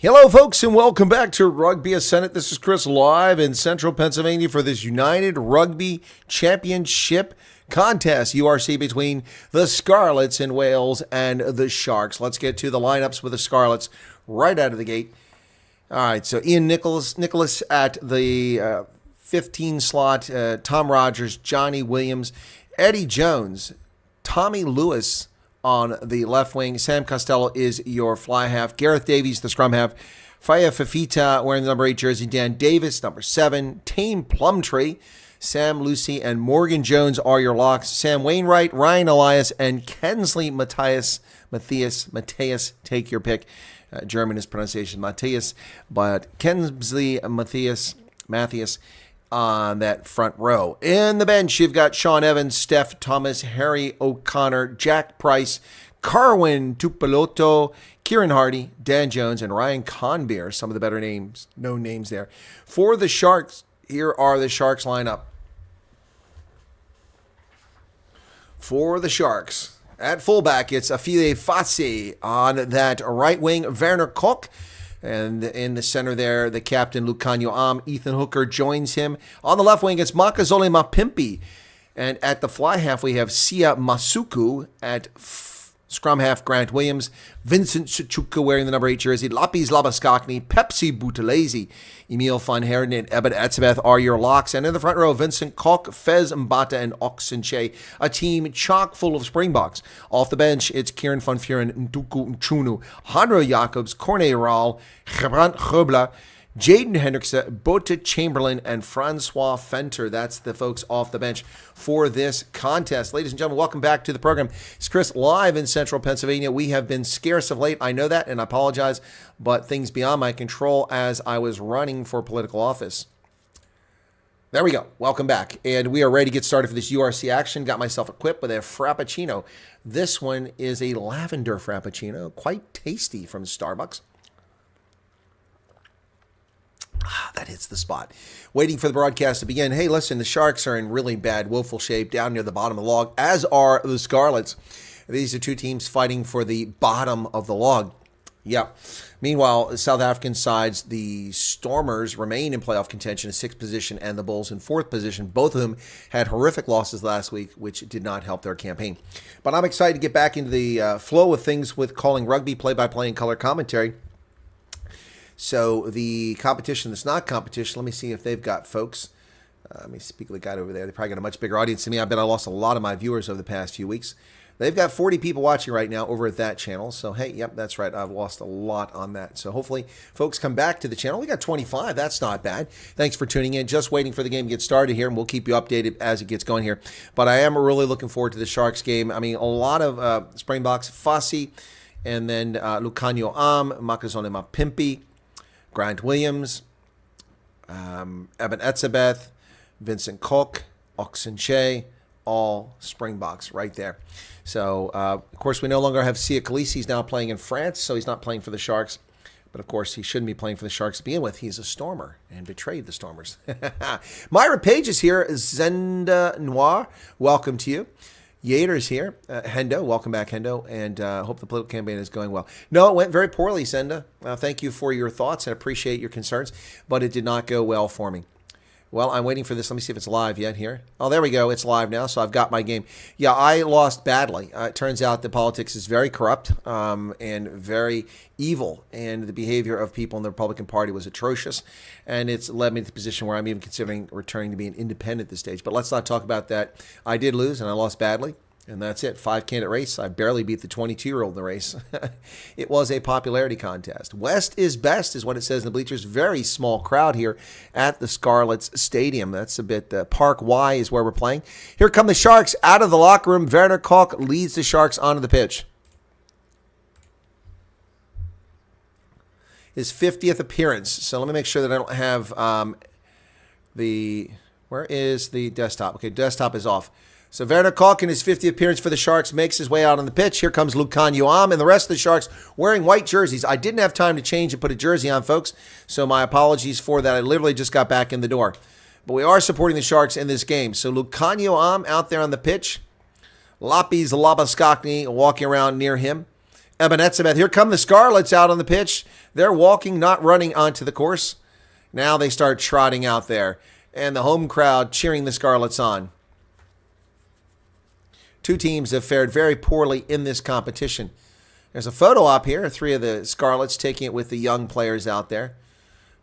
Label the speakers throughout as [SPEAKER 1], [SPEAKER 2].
[SPEAKER 1] Hello, folks, and welcome back to Rugby Ascendant. This is Chris live in central Pennsylvania for this United Rugby Championship contest, URC, between the Scarlets in Wales and the Sharks. Let's get to the lineups with the Scarlets right out of the gate. All right, so Ian Nicholas at the 15 slot, Tom Rogers, Johnny Williams, Eddie Jones, Tommy Lewis on the left wing. Sam Costello is your fly half. Gareth Davies, the scrum half. Faya Fafita wearing the number 8 jersey. Dan Davis, number 7. Tame Plumtree, Sam Lucy, and Morgan Jones are your locks. Sam Wainwright, Ryan Elias, and Kensley Matthias, take your pick. German is pronunciation Matthias, but Kensley Matthias on that front row. In the bench, you've got Sean Evans, Steph Thomas, Harry O'Connor, Jack Price, Carwin Tupolotto, Kieran Hardy, Dan Jones, and Ryan Conbeer. Some of the better names, known names there. For the Sharks, here are the Sharks lineup. For the Sharks, at fullback, it's Afile Fassi. On that right wing, Werner Koch. And in the center there, the captain, Lucanio Am. Ethan Hooker joins him. On the left wing, it's Makazole Mapimpi. And at the fly half, we have Sia Masuku. At scrum half, Grant Williams. Vincent Chichuka wearing the number 8 jersey. Lapis Labaskakni. Pepsi Boutelezi. Emil Van Herden and Ebed Etzebeth are your locks. And in the front row, Vincent Koch, Fez Mbata, and Oxenche. A team chock full of Springboks. Off the bench, it's Kieran Van Vuren, Nduku Nchunu, Hanro Jacobs, Corne Raal, Gebrand Grubla, Jaden Hendrickson, Bote Chamberlain, and Francois Fenter. That's the folks off the bench for this contest. Ladies and gentlemen, welcome back to the program. It's Chris live in central Pennsylvania. We have been scarce of late. I know that, and I apologize, but things beyond my control as I was running for political office. There we go. Welcome back. And we are ready to get started for this URC action. Got myself equipped with a Frappuccino. This one is a lavender Frappuccino, quite tasty, from Starbucks. That hits the spot. Waiting for the broadcast to begin. Hey, listen, the Sharks are in really bad, woeful shape down near the bottom of the log, as are the Scarlets. These are two teams fighting for the bottom of the log. Yep. Meanwhile, the South African sides, the Stormers remain in playoff contention in 6th position and the Bulls in 4th position. Both of them had horrific losses last week, which did not help their campaign. But I'm excited to get back into the flow of things with calling rugby play-by-play and color commentary. So the competition that's not competition, let me see if they've got folks. Let me speak to the guy over there. They probably got a much bigger audience than me. I bet I lost a lot of my viewers over the past few weeks. They've got 40 people watching right now over at that channel. So, hey, yep, that's right. I've lost a lot on that. So hopefully folks come back to the channel. We got 25. That's not bad. Thanks for tuning in. Just waiting for the game to get started here, and we'll keep you updated as it gets going here. But I am really looking forward to the Sharks game. I mean, a lot of Springboks, Fassi, and then Lucanio Am, Makazole Mapimpi, Grant Williams, Eben Etzebeth, Vincent Koch, Oxenche, all Springboks right there. So, of course, we no longer have Sia Khaleesi. He's now playing in France, so he's not playing for the Sharks. But, of course, he shouldn't be playing for the Sharks to begin with. He's a Stormer and betrayed the Stormers. Myra Page is here. Zenda Noir, welcome to you. Yater's here. Hendo, welcome back, Hendo, and hope the political campaign is going well. No, it went very poorly, Senda. Thank you for your thoughts. I appreciate your concerns, but it did not go well for me. Well, I'm waiting for this. Let me see if it's live yet here. Oh, there we go. It's live now, so I've got my game. Yeah, I lost badly. It turns out that politics is very corrupt and very evil, and the behavior of people in the Republican Party was atrocious, and it's led me to the position where I'm even considering returning to be an independent at this stage. But let's not talk about that. I did lose, and I lost badly. And that's it. 5-candidate race. I barely beat the 22-year-old in the race. It was a popularity contest. West is best is what it says in the bleachers. Very small crowd here at the Scarlets Stadium. That's a bit, Park Y is where we're playing. Here come the Sharks out of the locker room. Werner Koch leads the Sharks onto the pitch. His 50th appearance. So let me make sure that I don't have where is the desktop? Okay, desktop is off. So Werner Koch in his 50th appearance for the Sharks makes his way out on the pitch. Here comes Lucanio Am and the rest of the Sharks wearing white jerseys. I didn't have time to change and put a jersey on, folks, so my apologies for that. I literally just got back in the door. But we are supporting the Sharks in this game. So Lucanio Am out there on the pitch. Lapis Labaskakni walking around near him. Ebenetzabeth. Here come the Scarlets out on the pitch. They're walking, not running onto the course. Now they start trotting out there. And the home crowd cheering the Scarlets on. Two teams have fared very poorly in this competition. There's a photo op here. 3 of the Scarlets taking it with the young players out there.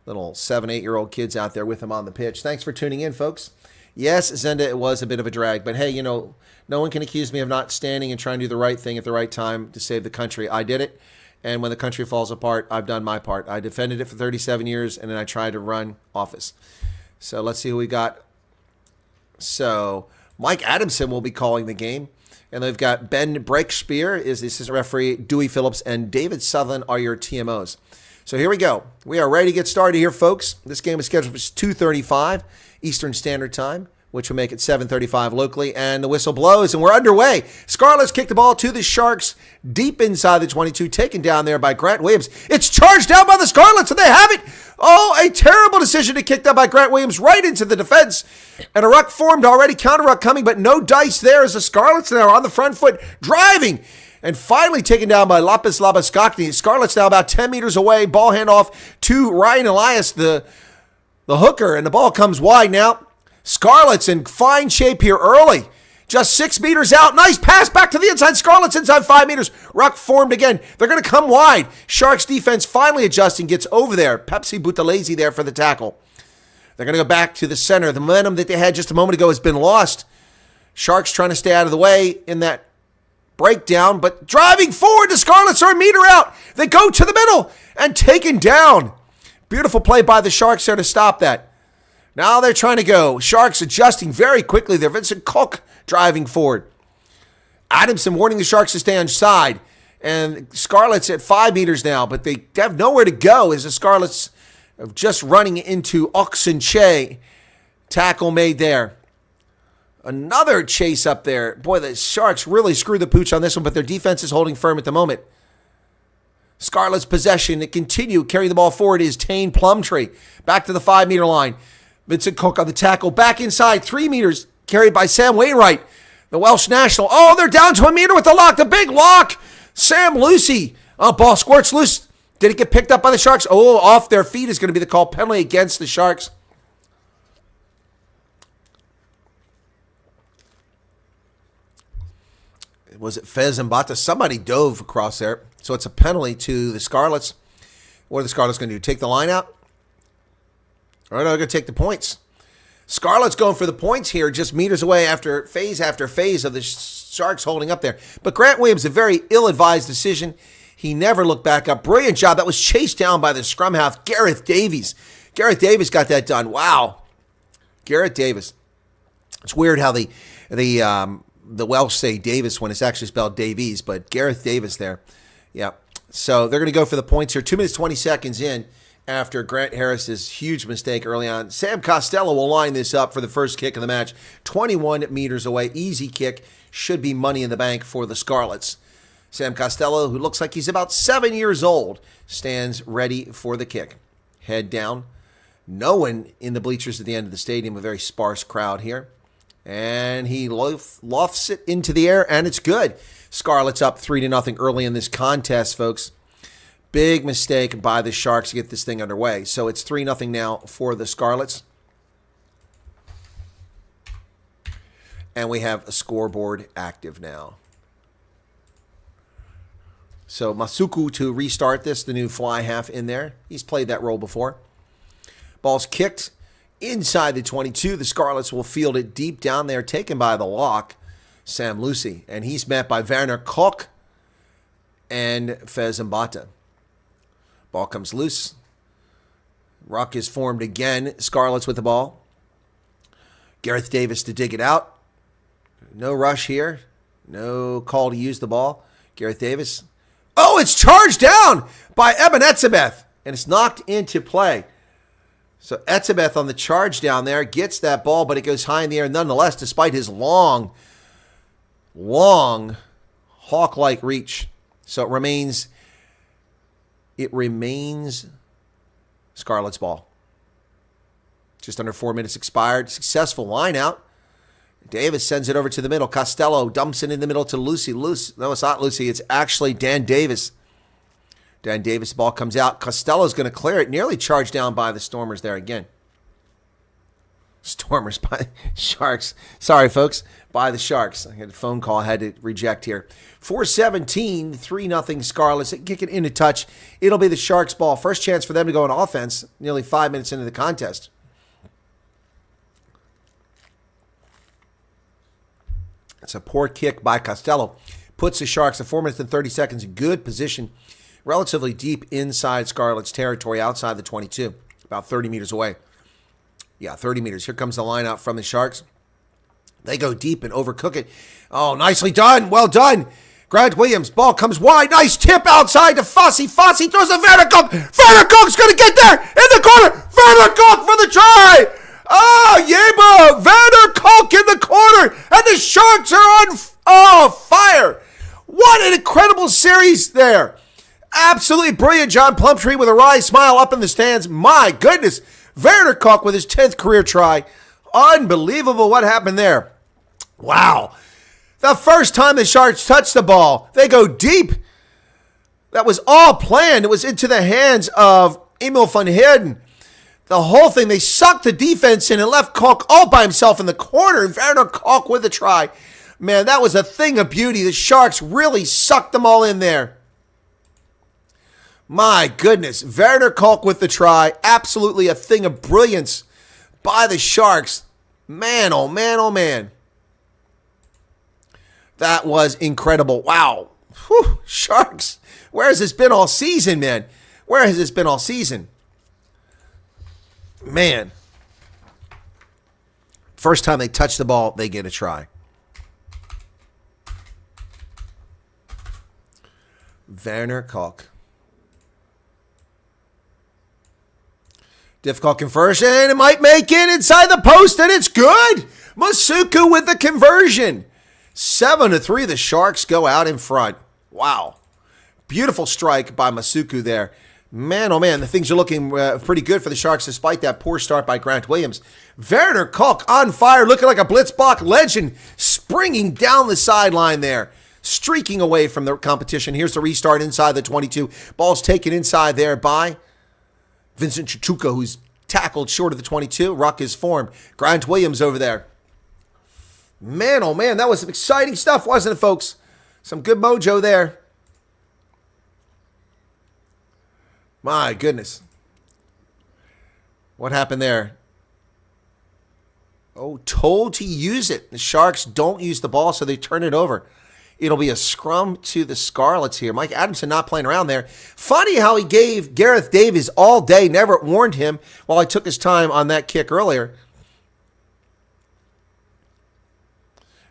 [SPEAKER 1] Little 7, 8-year-old kids out there with them on the pitch. Thanks for tuning in, folks. Yes, Zenda, it was a bit of a drag. But hey, no one can accuse me of not standing and trying to do the right thing at the right time to save the country. I did it. And when the country falls apart, I've done my part. I defended it for 37 years, and then I tried to run office. So let's see who we got. So Mike Adamson will be calling the game. And they've got Ben Breakspear is the assistant referee, Dewey Phillips, and David Sutherland are your TMOs. So here we go. We are ready to get started here, folks. This game is scheduled for 2:35 Eastern Standard Time, which will make it 7:35 locally, and the whistle blows, and we're underway. Scarlets kick the ball to the Sharks deep inside the 22, taken down there by Grant Williams. It's charged down by the Scarlets, and they have it. Oh, a terrible decision to kick that by Grant Williams right into the defense. And a ruck formed already, counter ruck coming, but no dice there as the Scarlets now on the front foot, driving. And finally taken down by Lapis Labaskakni. Scarlets now about 10 meters away. Ball handoff to Ryan Elias, the hooker, and the ball comes wide now. Scarlets in fine shape here early. Just 6 meters out. Nice pass back to the inside. Scarlets inside 5 meters. Ruck formed again. They're going to come wide. Sharks defense finally adjusting. Gets over there. Pepsi Butalese there for the tackle. They're going to go back to the center. The momentum that they had just a moment ago has been lost. Sharks trying to stay out of the way in that breakdown. But driving forward, the Scarlets are a meter out. They go to the middle and taken down. Beautiful play by the Sharks there to stop that. Now they're trying to go. Sharks adjusting very quickly there. Vincent Cook driving forward. Adamson warning the Sharks to stay on side. And Scarlets at 5 meters now, but they have nowhere to go as the Scarlets are just running into Oxenche. Tackle made there. Another chase up there. Boy, the Sharks really screwed the pooch on this one, but their defense is holding firm at the moment. Scarlets possession to continue carrying the ball forward is Tane Plumtree. Back to the 5 meter line. Vincent Cook on the tackle. Back inside 3 meters. Carried by Sam Wainwright, the Welsh national. Oh, they're down to a meter with the lock. The big lock. Sam Lucy. Oh, ball squirts loose. Did it get picked up by the Sharks? Oh, off their feet is going to be the call. Penalty against the Sharks. Was it Fez and Bata? Somebody dove across there. So it's a penalty to the Scarlets. What are the Scarlets going to do? Take the line out? Or are they going to take the points? Scarlet's going for the points here, just meters away after phase of the Sharks holding up there. But Grant Williams, a very ill-advised decision. He never looked back up. Brilliant job. That was chased down by the scrum half, Gareth Davies. Gareth Davies got that done. Wow. Gareth Davis. It's weird how the Welsh say Davis when it's actually spelled Davies, but Gareth Davis there. Yeah. So they're going to go for the points here. 2 minutes, 20 seconds in. After Grant Harris's huge mistake early on. Sam Costello will line this up for the first kick of the match. 21 meters away. Easy kick. Should be money in the bank for the Scarlets. Sam Costello, who looks like he's about 7 years old, stands ready for the kick. Head down. No one in the bleachers at the end of the stadium. A very sparse crowd here. And he lofts it into the air, and it's good. Scarlets up 3-0 early in this contest, folks. Big mistake by the Sharks to get this thing underway. So it's 3-0 now for the Scarlets. And we have a scoreboard active now. So Masuku to restart this, the new fly half in there. He's played that role before. Ball's kicked inside the 22. The Scarlets will field it deep down there, taken by the lock, Sam Lucy. And he's met by Werner Koch and Fez Mbata. Ball comes loose. Ruck is formed again. Scarlets with the ball. Gareth Davis to dig it out. No rush here. No call to use the ball. Gareth Davis. Oh, it's charged down by Ebenetzabeth. And it's knocked into play. So Etzebeth on the charge down there gets that ball, but it goes high in the air nonetheless, despite his long hawk-like reach. So it remains Scarlet's ball. Just under 4 minutes expired. Successful line out. Davis sends it over to the middle. Costello dumps it in the middle to Lucy. No, it's not Lucy. It's actually Dan Davis. Dan Davis, ball comes out. Costello's going to clear it. Nearly charged down by the Stormers there again. Stormers by Sharks. Sorry, folks. By the Sharks. I had a phone call I had to reject here. 4:17, 3-0 Scarlets. Kick it into touch. It'll be the Sharks' ball. First chance for them to go on offense nearly 5 minutes into the contest. It's a poor kick by Costello. Puts the Sharks at 4 minutes and 30 seconds. Good position. Relatively deep inside Scarlets territory, outside the 22. About 30 meters away. Yeah, 30 meters. Here comes the line out from the Sharks. They go deep and overcook it. Oh, nicely done. Well done. Grant Williams, ball comes wide. Nice tip outside to Fossey. Fossey throws a Vandercook. Vandercook's going to get there in the corner. Vandercook for the try. Oh, Yeba. Vandercook in the corner. And the Sharks are on fire. What an incredible series there. Absolutely brilliant. John Plumtree with a wry smile up in the stands. My goodness. Vandercook with his 10th career try. Unbelievable what happened there. Wow. The first time the Sharks touched the ball, they go deep. That was all planned. It was into the hands of Emil van Heerden. The whole thing, they sucked the defense in and left Kalk all by himself in the corner. And Werner Kalk with a try. Man, that was a thing of beauty. The Sharks really sucked them all in there. My goodness. Werner Kalk with the try. Absolutely a thing of brilliance by the Sharks. Man, oh man, oh man. That was incredible. Wow. Whew, Sharks. Where has this been all season, man? Where has this been all season? Man. First time they touch the ball, they get a try. Werner Kalk. Difficult conversion. It might make it inside the post, and it's good. Masuku with the conversion. 7-3, the Sharks go out in front. Wow. Beautiful strike by Masuku there. Man, oh man, the things are looking pretty good for the Sharks despite that poor start by Grant Williams. Werner Kalk on fire, looking like a Blitzbach legend, springing down the sideline there, streaking away from the competition. Here's the restart inside the 22. Ball's taken inside there by Vincent Chuchuka, who's tackled short of the 22. Ruck is formed. Grant Williams over there. Man, oh man, that was some exciting stuff, wasn't it, folks? Some good mojo there. My goodness. What happened there? Oh, told to use it. The Sharks don't use the ball, so they turn it over. It'll be a scrum to the Scarlets here. Mike Adamson not playing around there. Funny how he gave Gareth Davies all day, never warned him while he took his time on that kick earlier.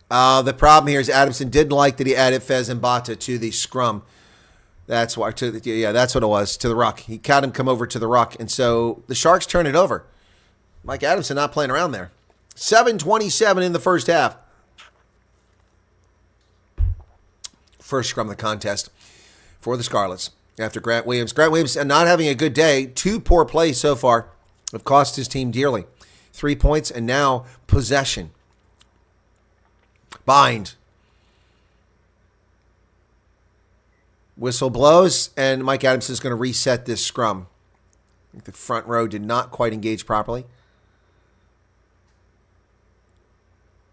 [SPEAKER 1] The problem here is Adamson didn't like that he added Fez and Bata to the scrum. That's why. That's what it was, to the ruck. He had him come over to the ruck, and so the Sharks turn it over. Mike Adamson not playing around there. 7:27 in the first half. First scrum of the contest for the Scarlets after Grant Williams. Grant Williams not having a good day. 2 poor plays so far have cost his team dearly. 3 points and now possession. Bind. Whistle blows, and Mike Adamson is going to reset this scrum. The front row did not quite engage properly.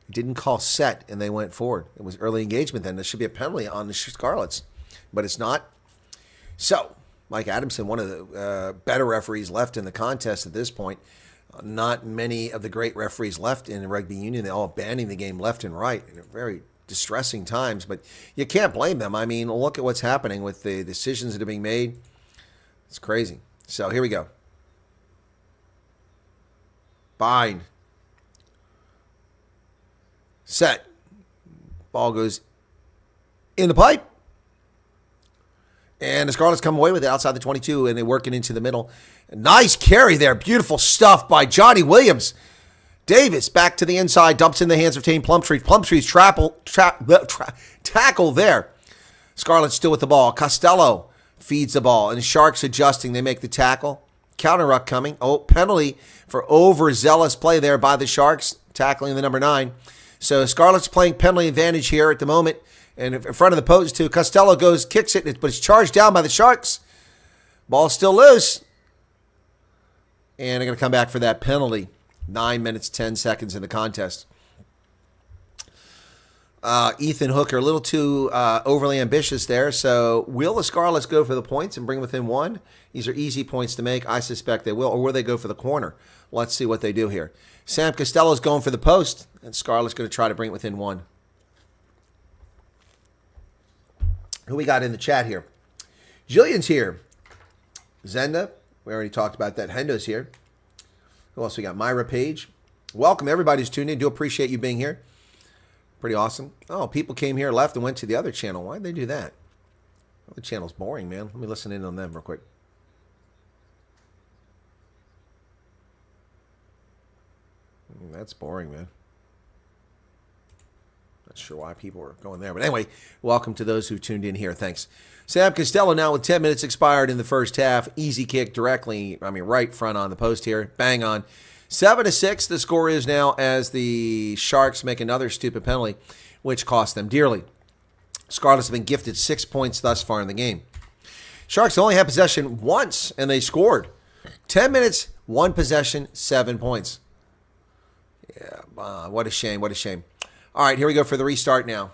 [SPEAKER 1] He didn't call set, and they went forward. It was early engagement then. There should be a penalty on the Scarlets, but it's not. So, Mike Adamson, one of the better referees left in the contest at this point. Not many of the great referees left in the rugby union. They're all abandoning the game left and right in very distressing times, but you can't blame them. I mean, look at what's happening with the decisions that are being made. It's crazy. So here we go. Bind. Set. Ball goes in the pipe. And the Scarlets come away with it outside the 22, and they work it into the middle. Nice carry there. Beautiful stuff by Johnny Williams. Davis back to the inside, dumps in the hands of Tane Plumtree. Plumtree's tackle there. Scarlets still with the ball. Costello feeds the ball, and the Sharks adjusting. They make the tackle. Counter ruck coming. Oh, penalty for overzealous play there by the Sharks, tackling the number 9. So Scarlets playing penalty advantage here at the moment. And in front of the post, too. Costello goes, kicks it, but it's charged down by the Sharks. Ball's still loose. And they're going to come back for that penalty. 9 minutes, 10 seconds in the contest. Ethan Hooker, a little too overly ambitious there. So will the Scarlets go for the points and bring within one? These are easy points to make. I suspect they will. Or will they go for the corner? Let's see what they do here. Sam Costello's going for the post. And Scarlet's going to try to bring it within one. Who we got in the chat here? Jillian's here. Zenda. We already talked about that. Hendo's here. Who else we got? Myra Page. Welcome, everybody who's tuned in. Do appreciate you being here. Pretty awesome. Oh, people came here, left, and went to the other channel. Why'd they do that? The channel's boring, man. Let me listen in on them real quick. That's boring, man. Not sure why people are going there. But anyway, welcome to those who tuned in here. Thanks. Sam Costello now with 10 minutes expired in the first half. Easy kick directly, right front on the post here. Bang on. 7-6 the score is now as the Sharks make another stupid penalty, which cost them dearly. Scarlets have been gifted 6 points thus far in the game. Sharks only had possession once, and they scored. 10 minutes, 1 possession, 7 points. Yeah, what a shame, what a shame. All right, here we go for the restart now,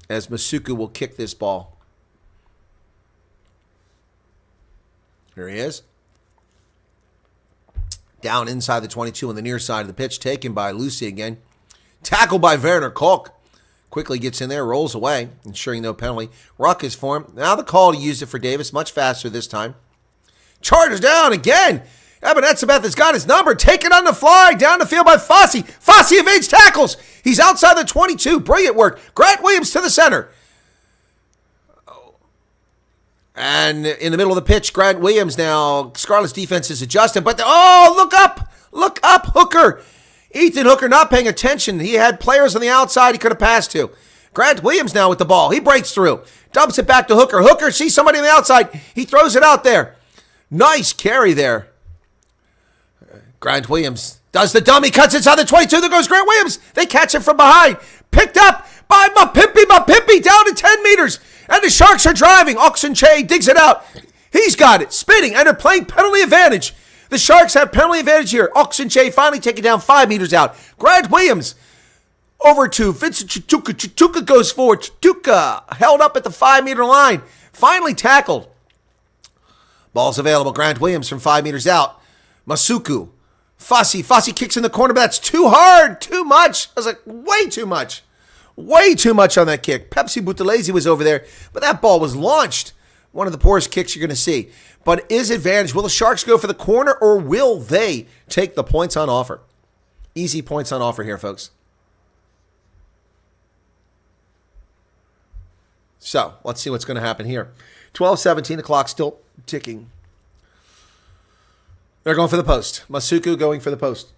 [SPEAKER 1] as Masuku will kick this ball. Here he is. Down inside the 22 on the near side of the pitch, taken by Lucy again. Tackled by Werner Kolk. Quickly gets in there, rolls away, ensuring no penalty. Ruck is formed. Now the call to use it for Davis, much faster this time. Charges down again. Ebenetzebeth has got his number. Taken on the fly, down the field by Fossey. Fossey evades tackles. He's outside the 22. Brilliant work. Grant Williams to the center. And in the middle of the pitch, Grant Williams now. Scarlet's defense is adjusting, but look up. Look up, Hooker. Ethan Hooker not paying attention. He had players on the outside he could have passed to. Grant Williams now with the ball. He breaks through. Dumps it back to Hooker. Hooker sees somebody on the outside. He throws it out there. Nice carry there. Grant Williams does the dummy, cuts inside the 22. There goes Grant Williams. They catch him from behind. Picked up by Mapimpi down to 10 meters. And the Sharks are driving. Oxenche digs it out. He's got it. Spinning, and they're playing penalty advantage. The Sharks have penalty advantage here. Oxenche finally taking down 5 meters out. Grant Williams over to Vincent Chituka. Chituka goes forward. Chituka held up at the 5-meter line. Finally tackled. Ball's available. Grant Williams from 5 meters out. Masuku. Fossey kicks in the corner, but that's too hard. Too much. I was like, way too much. Way too much on that kick. Pepsi Buthelezi was over there, but that ball was launched. One of the poorest kicks you're going to see. But is advantage. Will the Sharks go for the corner, or will they take the points on offer? Easy points on offer here, folks. So, let's see what's going to happen here. 12:17, the clock still ticking. They're going for the post. Masuku going for the post.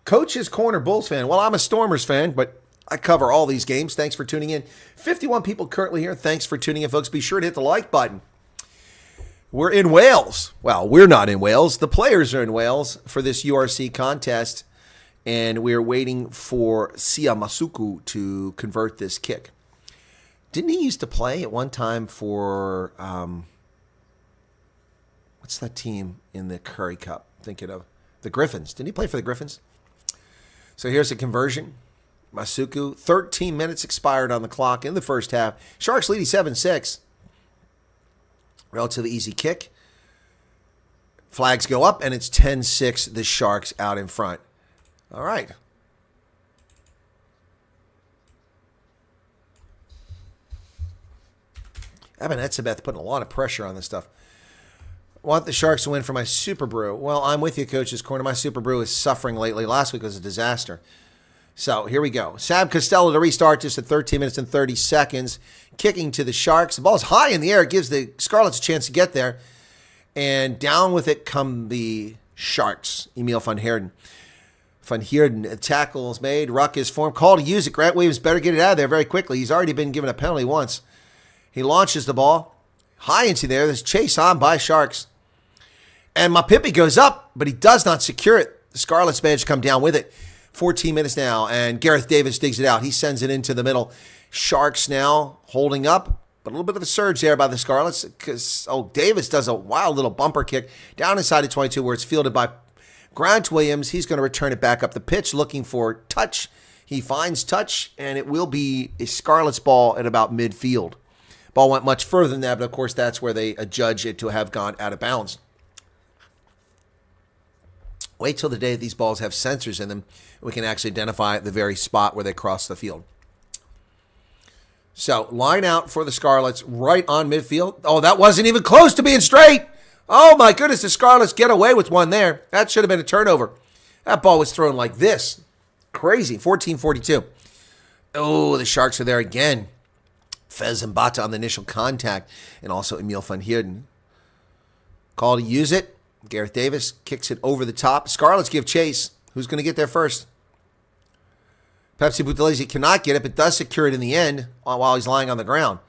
[SPEAKER 1] Coach's Corner Bulls fan. Well, I'm a Stormers fan, but I cover all these games. Thanks for tuning in. 51 people currently here. Thanks for tuning in, folks. Be sure to hit the like button. We're in Wales. Well, we're not in Wales. The players are in Wales for this URC contest, and we're waiting for Sia Masuku to convert this kick. Didn't he used to play at one time for, what's that team in the Curry Cup? Thinking of the Griffins. Didn't he play for the Griffins? So here's a conversion. Masuku, 13 minutes expired on the clock in the first half. Sharks leading 7-6. Relatively easy kick. Flags go up, and it's 10-6, the Sharks out in front. All right. Ebenetzebeth putting a lot of pressure on this stuff. Want the Sharks to win for my Super Brew. Well, I'm with you, Coach's Corner. My Super Brew is suffering lately. Last week was a disaster. So here we go. Sam Costello to restart this at 13 minutes and 30 seconds. Kicking to the Sharks. The ball's high in the air. It gives the Scarlets a chance to get there. And down with it come the Sharks. Emil van Heerden. Van Heerden, tackle is made. Ruck is formed. Call to use it. Grant Williams better get it out of there very quickly. He's already been given a penalty once. He launches the ball. High into there. There's chase on by Sharks. And Mapimpi goes up, but he does not secure it. The Scarlets manage to come down with it. 14 minutes now, and Gareth Davis digs it out. He sends it into the middle. Sharks now holding up, but a little bit of a surge there by the Scarlets because, Davis does a wild little bumper kick down inside the 22 where it's fielded by Grant Williams. He's going to return it back up the pitch looking for touch. He finds touch, and it will be a Scarlets ball at about midfield. Ball went much further than that, but of course that's where they adjudge it to have gone out of bounds. Wait till the day that these balls have sensors in them. We can actually identify the very spot where they cross the field. So, line out for the Scarlets right on midfield. Oh, that wasn't even close to being straight. Oh, my goodness, the Scarlets get away with one there. That should have been a turnover. That ball was thrown like this. Crazy. 14-42. Oh, the Sharks are there again. Fez and Bata on the initial contact, and also Emil van Heerden. Call to use it. Gareth Davis kicks it over the top. Scarlets give chase. Who's going to get there first? Pepsi Buthelezi cannot get it, but does secure it in the end while he's lying on the ground.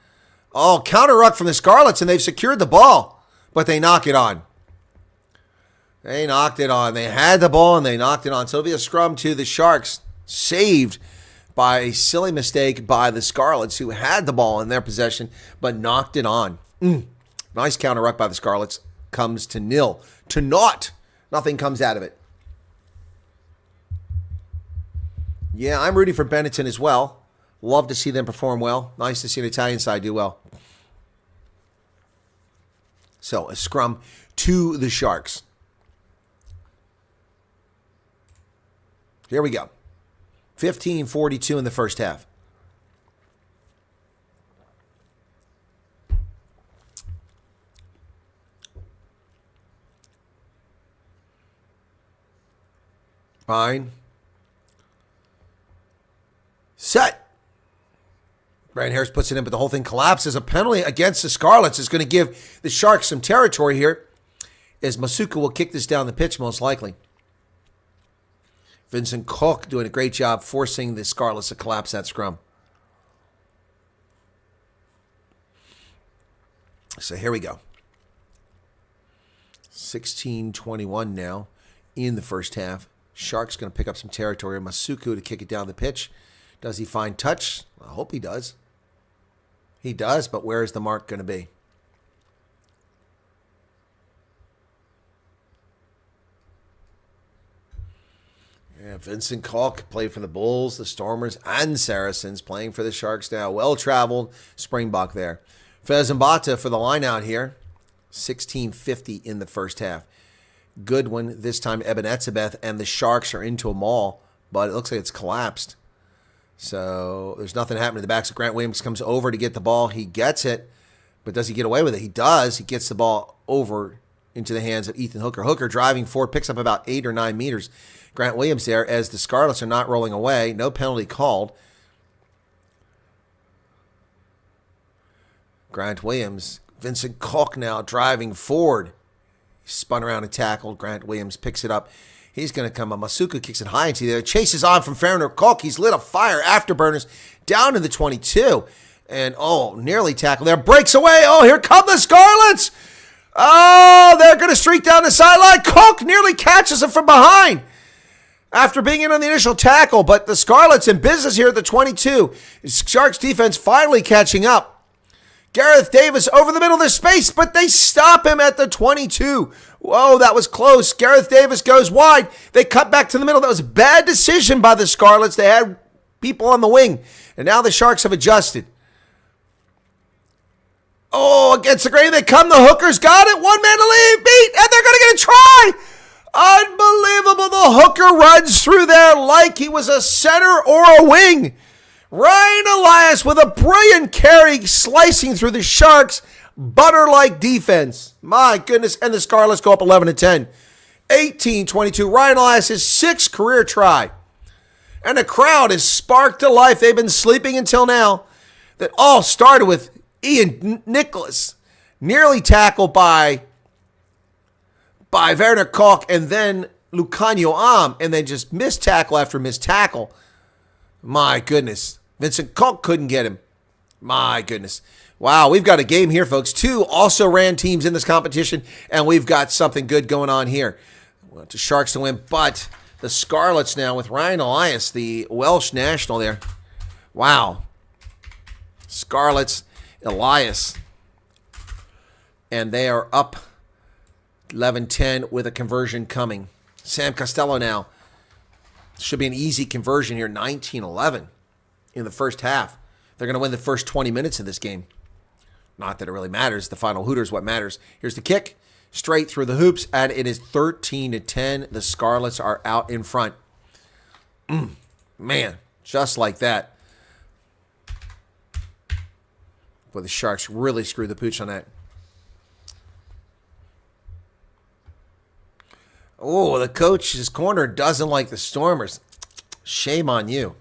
[SPEAKER 1] Oh, counter ruck from the Scarlets, and they've secured the ball, but they knock it on. They knocked it on. They had the ball, and they knocked it on. So it'll be a scrum to the Sharks, saved by a silly mistake by the Scarlets, who had the ball in their possession, but knocked it on. Nice counter ruck by the Scarlets. Comes to nil. To naught. Nothing comes out of it. Yeah, I'm rooting for Benetton as well. Love to see them perform well. Nice to see the Italian side do well. So, a scrum to the Sharks. Here we go. 15-42 in the first half. Fine. Set. Brian Harris puts it in, but the whole thing collapses. A penalty against the Scarlets is going to give the Sharks some territory here, as Masuka will kick this down the pitch most likely. Vincent Koch doing a great job forcing the Scarlets to collapse that scrum. So here we go. 16-21 now in the first half. Sharks going to pick up some territory. Masuku to kick it down the pitch. Does he find touch? I hope he does. He does, but where is the mark going to be? Yeah, Vincent Koch played for the Bulls, the Stormers, and Saracens, playing for the Sharks now. Well-traveled Springbok there. Fez and Bata for the line out here. 16:50 in the first half. Goodwin, this time Eben Etzebeth, and the Sharks are into a maul, but it looks like it's collapsed. So there's nothing happening in the backs. Grant Williams comes over to get the ball. He gets it, but does he get away with it? He does. He gets the ball over into the hands of Ethan Hooker. Hooker driving forward, picks up about 8 or 9 meters. Grant Williams there as the Scarlets are not rolling away. No penalty called. Grant Williams. Vincent Koch now driving forward. He spun around and tackled. Grant Williams picks it up. He's going to come. Masuka kicks it high into there. Chases on from Fariner Koch. He's lit a fire. Afterburners down to the 22. And, nearly tackled there. Breaks away. Oh, here come the Scarlets. Oh, they're going to streak down the sideline. Koch nearly catches him from behind after being in on the initial tackle. But the Scarlets in business here at the 22. Sharks defense finally catching up. Gareth Davis over the middle of the space, but they stop him at the 22. Whoa, that was close. Gareth Davis goes wide. They cut back to the middle. That was a bad decision by the Scarlets. They had people on the wing, and now the Sharks have adjusted. Oh, against the grain they come. The Hookers got it. 1 man to leave. Beat, and they're going to get a try. Unbelievable. The Hooker runs through there like he was a center or a wing. Ryan Elias with a brilliant carry slicing through the Sharks' butter-like defense. My goodness, and the Scarlets go up 11-10. 18-22. Ryan Elias' 6th career try. And the crowd is sparked to life. They've been sleeping until now. That all started with Ian Nicholas nearly tackled by Werner Koch and then Lucanio Am, and then just missed tackle after missed tackle. My goodness. Vincent Koch couldn't get him. My goodness. Wow, we've got a game here, folks. 2 also ran teams in this competition, and we've got something good going on here. We want the Sharks to win, but the Scarlets now with Ryan Elias, the Welsh national there. Wow. Scarlets, Elias. And they are up 11-10 with a conversion coming. Sam Costello now. Should be an easy conversion here, 19-11 in the first half. They're going to win the first 20 minutes of this game. Not that it really matters. The final Hooters what matters. Here's the kick. Straight through the hoops, and it is 13-10. The Scarlets are out in front. Man, just like that. Boy, the Sharks really screwed the pooch on that. Oh, the coach's corner doesn't like the Stormers. Shame on you.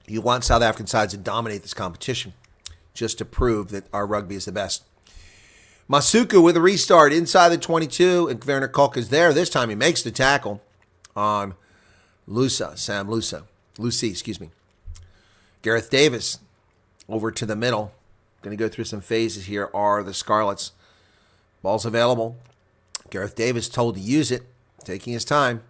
[SPEAKER 1] You want South African sides to dominate this competition just to prove that our rugby is the best. Masuku with a restart inside the 22, and Werner Kolk is there. This time he makes the tackle on Sam Lucy, excuse me. Gareth Davis over to the middle. Going to go through some phases here are the Scarlets. Ball's available. Gareth Davis told to use it, taking his time.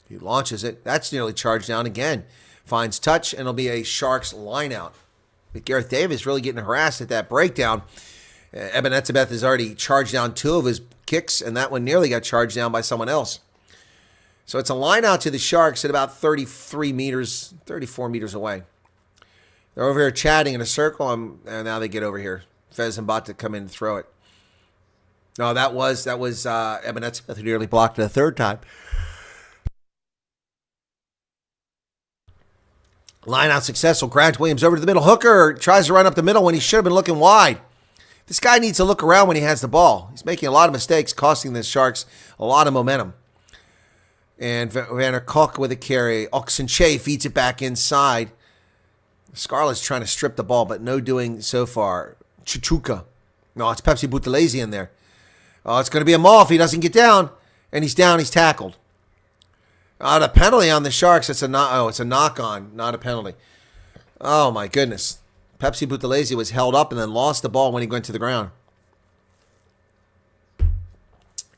[SPEAKER 1] He launches it. That's nearly charged down again. Finds touch, and it'll be a Sharks line out. But Gareth Davis really getting harassed at that breakdown. Eben Etzebeth has already charged down 2 of his kicks, and that one nearly got charged down by someone else. So it's a line out to the Sharks at about 34 meters away. They're over here chatting in a circle, and now they get over here. Fez and about to come in and throw it. No, that was Eben Etzebeth who nearly blocked it a third time. Line out successful. Grant Williams over to the middle. Hooker tries to run up the middle when he should have been looking wide. This guy needs to look around when he has the ball. He's making a lot of mistakes, costing the Sharks a lot of momentum. And Werner Kolk with a carry. Oxenche feeds it back inside. Scarlet's trying to strip the ball, but no doing so far. Chuchuka. No, it's Pepsi Buthelezi in there. Oh, it's going to be a maul if he doesn't get down. And he's down. He's tackled. The penalty on the Sharks, it's a knock-on, not a penalty. Oh, my goodness. Pepsi Buthelezi was held up and then lost the ball when he went to the ground.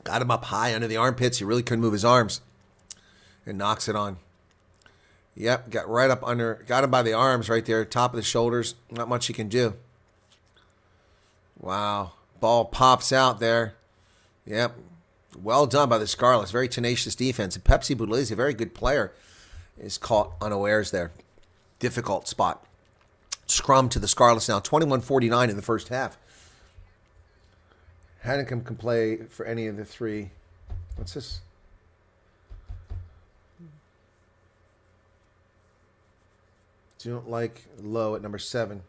[SPEAKER 1] Got him up high under the armpits. He really couldn't move his arms. And knocks it on. Yep, got right up under, got him by the arms right there, top of the shoulders. Not much he can do. Wow. Ball pops out there. Yep. Well done by the Scarlets. Very tenacious defense. And Pepsi Buthelezi, a very good player, is caught unawares there. Difficult spot. Scrum to the Scarlets now. 21-49 in the first half. Hanekom can play for any of the 3. What's this? Do you not like low at number 7?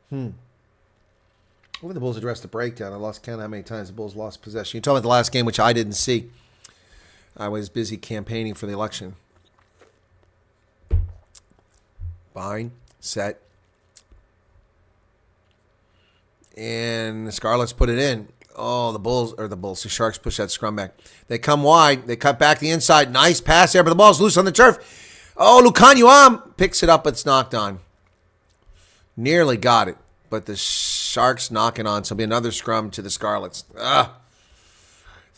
[SPEAKER 1] When the Bulls addressed the breakdown, I lost count how many times the Bulls lost possession. You told me about the last game, which I didn't see. I was busy campaigning for the election. Bind, set. And the Scarlets put it in. Oh, the Sharks push that scrum back. They come wide. They cut back the inside. Nice pass there, but the ball's loose on the turf. Oh, Lukanyuam picks it up, but it's knocked on. Nearly got it. But the Sharks knock it on. So it'll be another scrum to the Scarlets.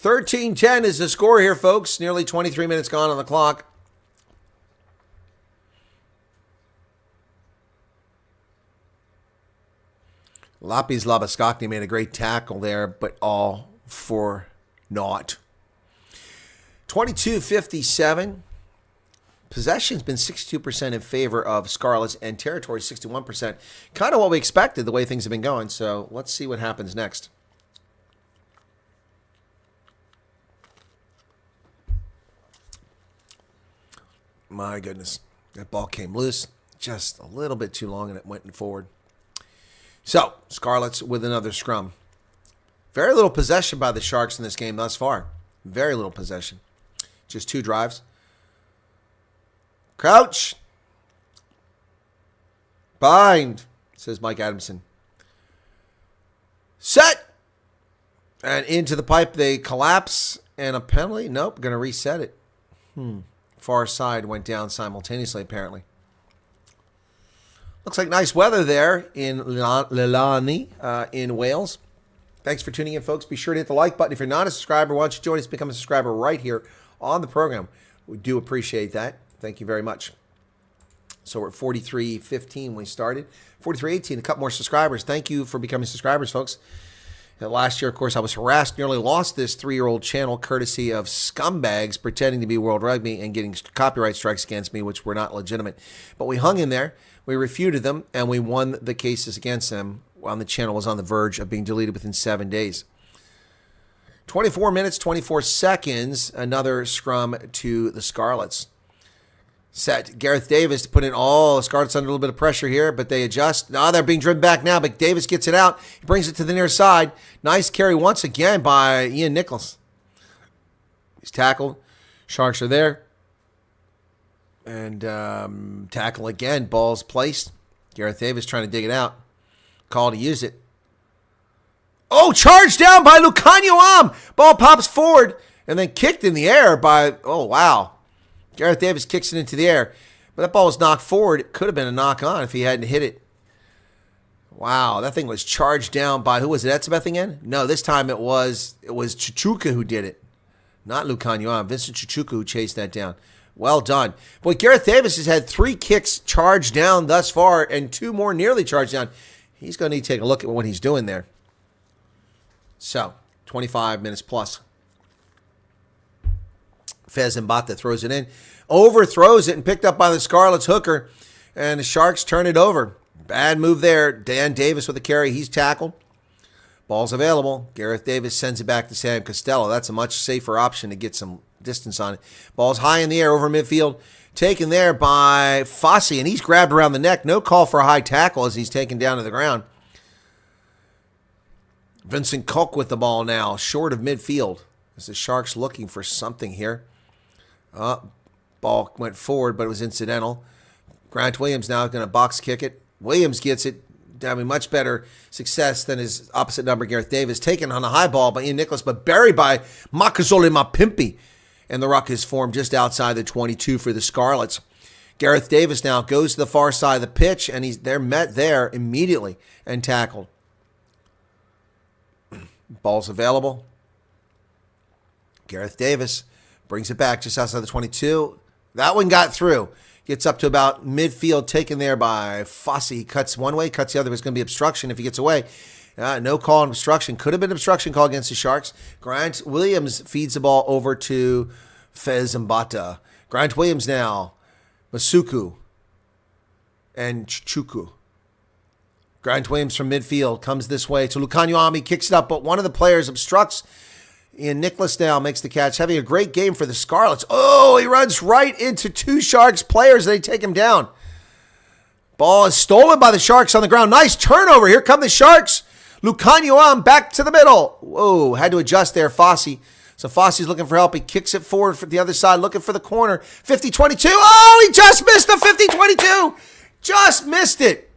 [SPEAKER 1] 13-10 is the score here, folks. Nearly 23 minutes gone on the clock. Lapis Labaskakni made a great tackle there, but all for naught. 22-57. Possession's been 62% in favor of Scarlets and territory 61%. Kind of what we expected, the way things have been going. So let's see what happens next. My goodness. That ball came loose. Just a little bit too long and it went forward. So, Scarlets with another scrum. Very little possession by the Sharks in this game thus far. Very little possession. Just 2 drives. Crouch. Bind, says Mike Adamson. Set. And into the pipe they collapse. And a penalty? Nope, going to reset it. Far side went down simultaneously, apparently. Looks like nice weather there in Lilani in Wales. Thanks for tuning in, folks. Be sure to hit the like button. If you're not a subscriber, why don't you join us, become a subscriber right here on the program. We do appreciate that. Thank you very much. So we're at 43.15 when we started. 43.18, a couple more subscribers. Thank you for becoming subscribers, folks. Last year, of course, I was harassed, nearly lost this 3-year-old channel courtesy of scumbags pretending to be World Rugby and getting copyright strikes against me, which were not legitimate. But we hung in there, we refuted them, and we won the cases against them. On the channel was on the verge of being deleted within 7 days. 24 minutes, 24 seconds, another scrum to the Scarlets. Set. Gareth Davis to put in the Scarlets under a little bit of pressure here, but they adjust. They're being driven back now, but Davis gets it out. He brings it to the near side. Nice carry once again by Ian Nicholas. He's tackled. Sharks are there. And tackle again. Ball's placed. Gareth Davis trying to dig it out. Call to use it. Oh, charged down by Lukanyo. Ball pops forward and then kicked in the air by, wow. Gareth Davis kicks it into the air. But that ball was knocked forward. It could have been a knock on if he hadn't hit it. Wow, that thing was charged down by, who was it, Etzebeth again? No, this time it was Chuchuka who did it. Not Lukanyo. Vincent Chuchuka who chased that down. Well done. Boy, Gareth Davis has had 3 kicks charged down thus far and 2 more nearly charged down. He's going to need to take a look at what he's doing there. So, 25 minutes plus. Fez Mbata throws it in. Overthrows it and picked up by the Scarlets hooker. And the Sharks turn it over. Bad move there. Dan Davis with the carry. He's tackled. Ball's available. Gareth Davis sends it back to Sam Costello. That's a much safer option to get some distance on it. Ball's high in the air over midfield. Taken there by Fossey, and he's grabbed around the neck. No call for a high tackle as he's taken down to the ground. Vincent Koch with the ball now, short of midfield. As the Sharks looking for something here. Ball went forward, but it was incidental. Grant Williams now going to box kick it. Williams gets it, having much better success than his opposite number, Gareth Davis. Taken on a high ball by Ian Nicholas, but buried by Makazole Mapimpi. And the ruck is formed just outside the 22 for the Scarlets. Gareth Davis now goes to the far side of the pitch, and they're met there immediately and tackled. Ball's available. Gareth Davis brings it back just outside the 22. That one got through. Gets up to about midfield, taken there by Fossey. He cuts one way, cuts the other. It's going to be obstruction if he gets away. No call on obstruction. Could have been obstruction call against the Sharks. Grant Williams feeds the ball over to Fez Mbata. Grant Williams now. Masuku and Chuku. Grant Williams from midfield comes this way to Lukanyo. He kicks it up, but one of the players obstructs. Ian Nicholas now makes the catch. Having a great game for the Scarlets. Oh, he runs right into 2 Sharks players. They take him down. Ball is stolen by the Sharks on the ground. Nice turnover. Here come the Sharks. Lukanyo back to the middle. Whoa, had to adjust there, Fossey. So Fossey's looking for help. He kicks it forward for the other side, looking for the corner. 50-22. Oh, he just missed the 50-22. Just missed it.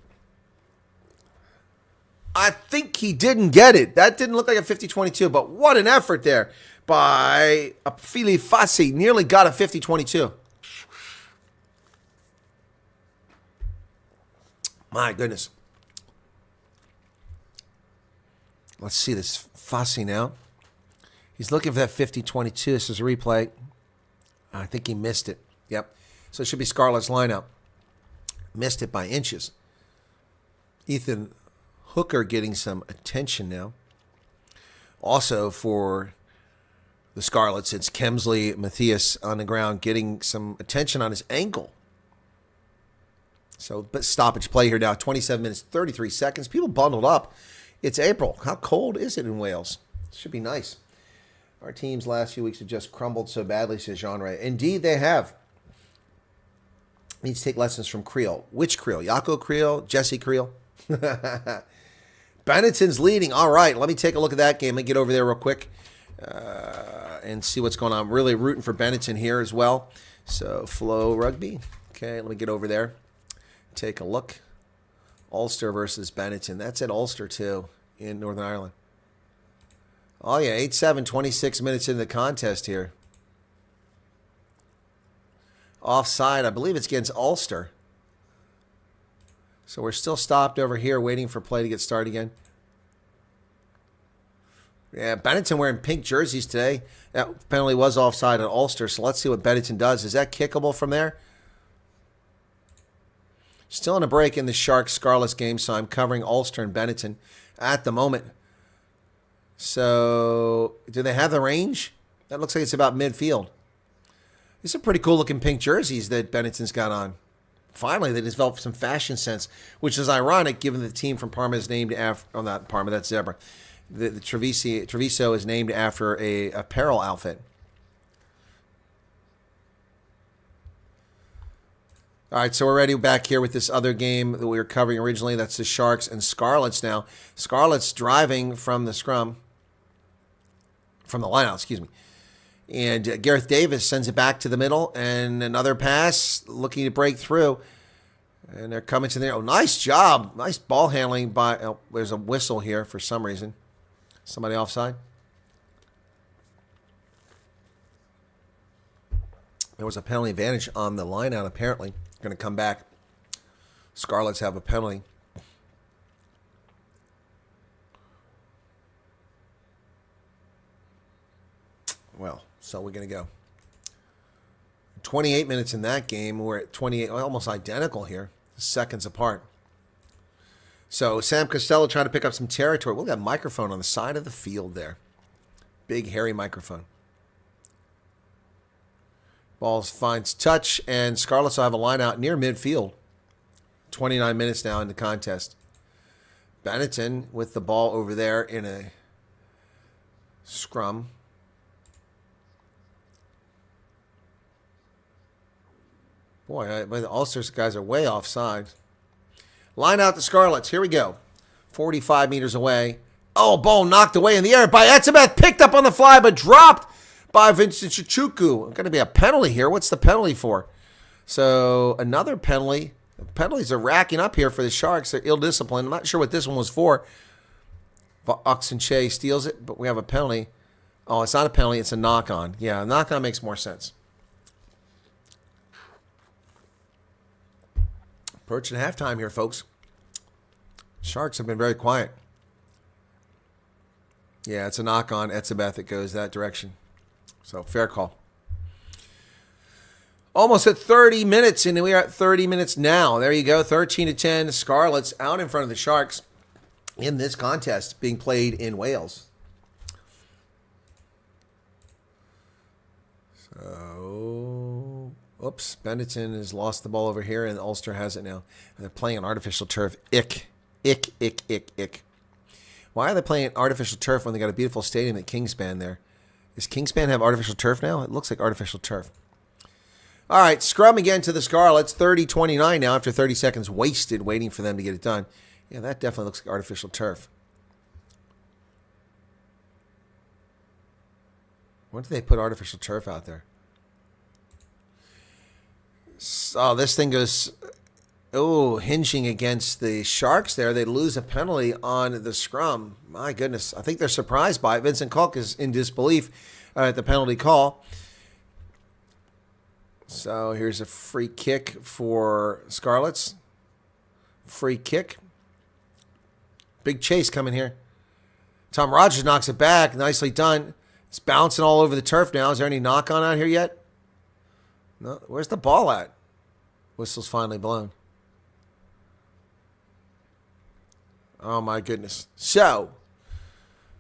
[SPEAKER 1] I think he didn't get it. That didn't look like a 50-22, but what an effort there by Afili Fossey. Nearly got a 50-22. My goodness. Let's see this Fossey now. He's looking for that 50-22. This is a replay. I think he missed it. Yep. So it should be Scarlet's lineup. Missed it by inches. Ethan Hooker getting some attention now. Also for the Scarlets, it's Kemsley Matthias on the ground getting some attention on his ankle. So, but stoppage play here now. 27 minutes, 33 seconds. People bundled up. It's April. How cold is it in Wales? It should be nice. Our teams last few weeks have just crumbled so badly, says Jean Ray. Indeed, they have. Needs to take lessons from Creel. Which Creel? Yako Creel? Jesse Creel? Benetton's leading. All right, let me take a look at that game. Let me get over there real quick and see what's going on. I'm really rooting for Benetton here as well. So, Flow Rugby. Okay, let me get over there. Take a look. Ulster versus Benetton. That's at Ulster, too, in Northern Ireland. Oh, yeah, 8-7, 26 minutes into the contest here. Offside, I believe it's against Ulster. So we're still stopped over here waiting for play to get started again. Yeah, Bennington wearing pink jerseys today. That penalty was offside on Ulster, so let's see what Bennington does. Is that kickable from there? Still in a break in the Sharks-Scarlets game, so I'm covering Ulster and Bennington at the moment. So, do they have the range? That looks like it's about midfield. These are pretty cool-looking pink jerseys that Bennington's got on. Finally, they developed some fashion sense, which is ironic given the team from Parma is named after... Oh, not Parma, that's Zebra. The Treviso is named after a apparel outfit. All right, so we're ready back here with this other game that we were covering originally. That's the Sharks and Scarlets now. Scarlets driving from the scrum. From the lineout, excuse me. And Gareth Davis sends it back to the middle. And another pass looking to break through. And they're coming to there. Oh, nice job. Nice ball handling by... Oh, there's a whistle here for some reason. Somebody offside? There was a penalty advantage on the lineout apparently. Going to come back. Scarlets have a penalty. Well, so we're going to go. 28 minutes in that game. We're at 28, almost identical here. Seconds apart. So Sam Costello trying to pick up some territory. We'll got a microphone on the side of the field there. Big, hairy microphone. Ball finds touch, and Scarlets will have a line out near midfield. 29 minutes now in the contest. Bennington with the ball over there in a scrum. Boy, the Ulster's guys are way offside. Line out the Scarlets. Here we go. 45 meters away. Oh, ball knocked away in the air by Etzebeth. Picked up on the fly, but dropped by Vincent Chichuku. Going to be a penalty here. What's the penalty for? So another penalty. The penalties are racking up here for the Sharks. They're ill-disciplined. I'm not sure what this one was for. Oxenche steals it, but we have a penalty. Oh, it's not a penalty. It's a knock-on. Yeah, a knock-on makes more sense. Approaching halftime here, folks. Sharks have been very quiet. Yeah, it's a knock-on Etzebeth that goes that direction. So, fair call. Almost at 30 minutes, and we are at 30 minutes now. There you go, 13-10. Scarlets out in front of the Sharks in this contest being played in Wales. So, oops, Bennington has lost the ball over here, and Ulster has it now. They're playing on artificial turf. Ick. Why are they playing artificial turf when they got a beautiful stadium at Kingspan there? Does Kingspan have artificial turf now? It looks like artificial turf. All right, scrum again to the Scarlets. 30-29 now after 30 seconds wasted waiting for them to get it done. Yeah, that definitely looks like artificial turf. When did they put artificial turf out there? Oh, this thing goes... Oh, hinging against the Sharks there. They lose a penalty on the scrum. My goodness. I think they're surprised by it. Vincent Culk is in disbelief at the penalty call. So here's a free kick for Scarlets. Free kick. Big chase coming here. Tom Rogers knocks it back. Nicely done. It's bouncing all over the turf now. Is there any knock-on out here yet? No. Where's the ball at? Whistle's finally blown. Oh, my goodness. So,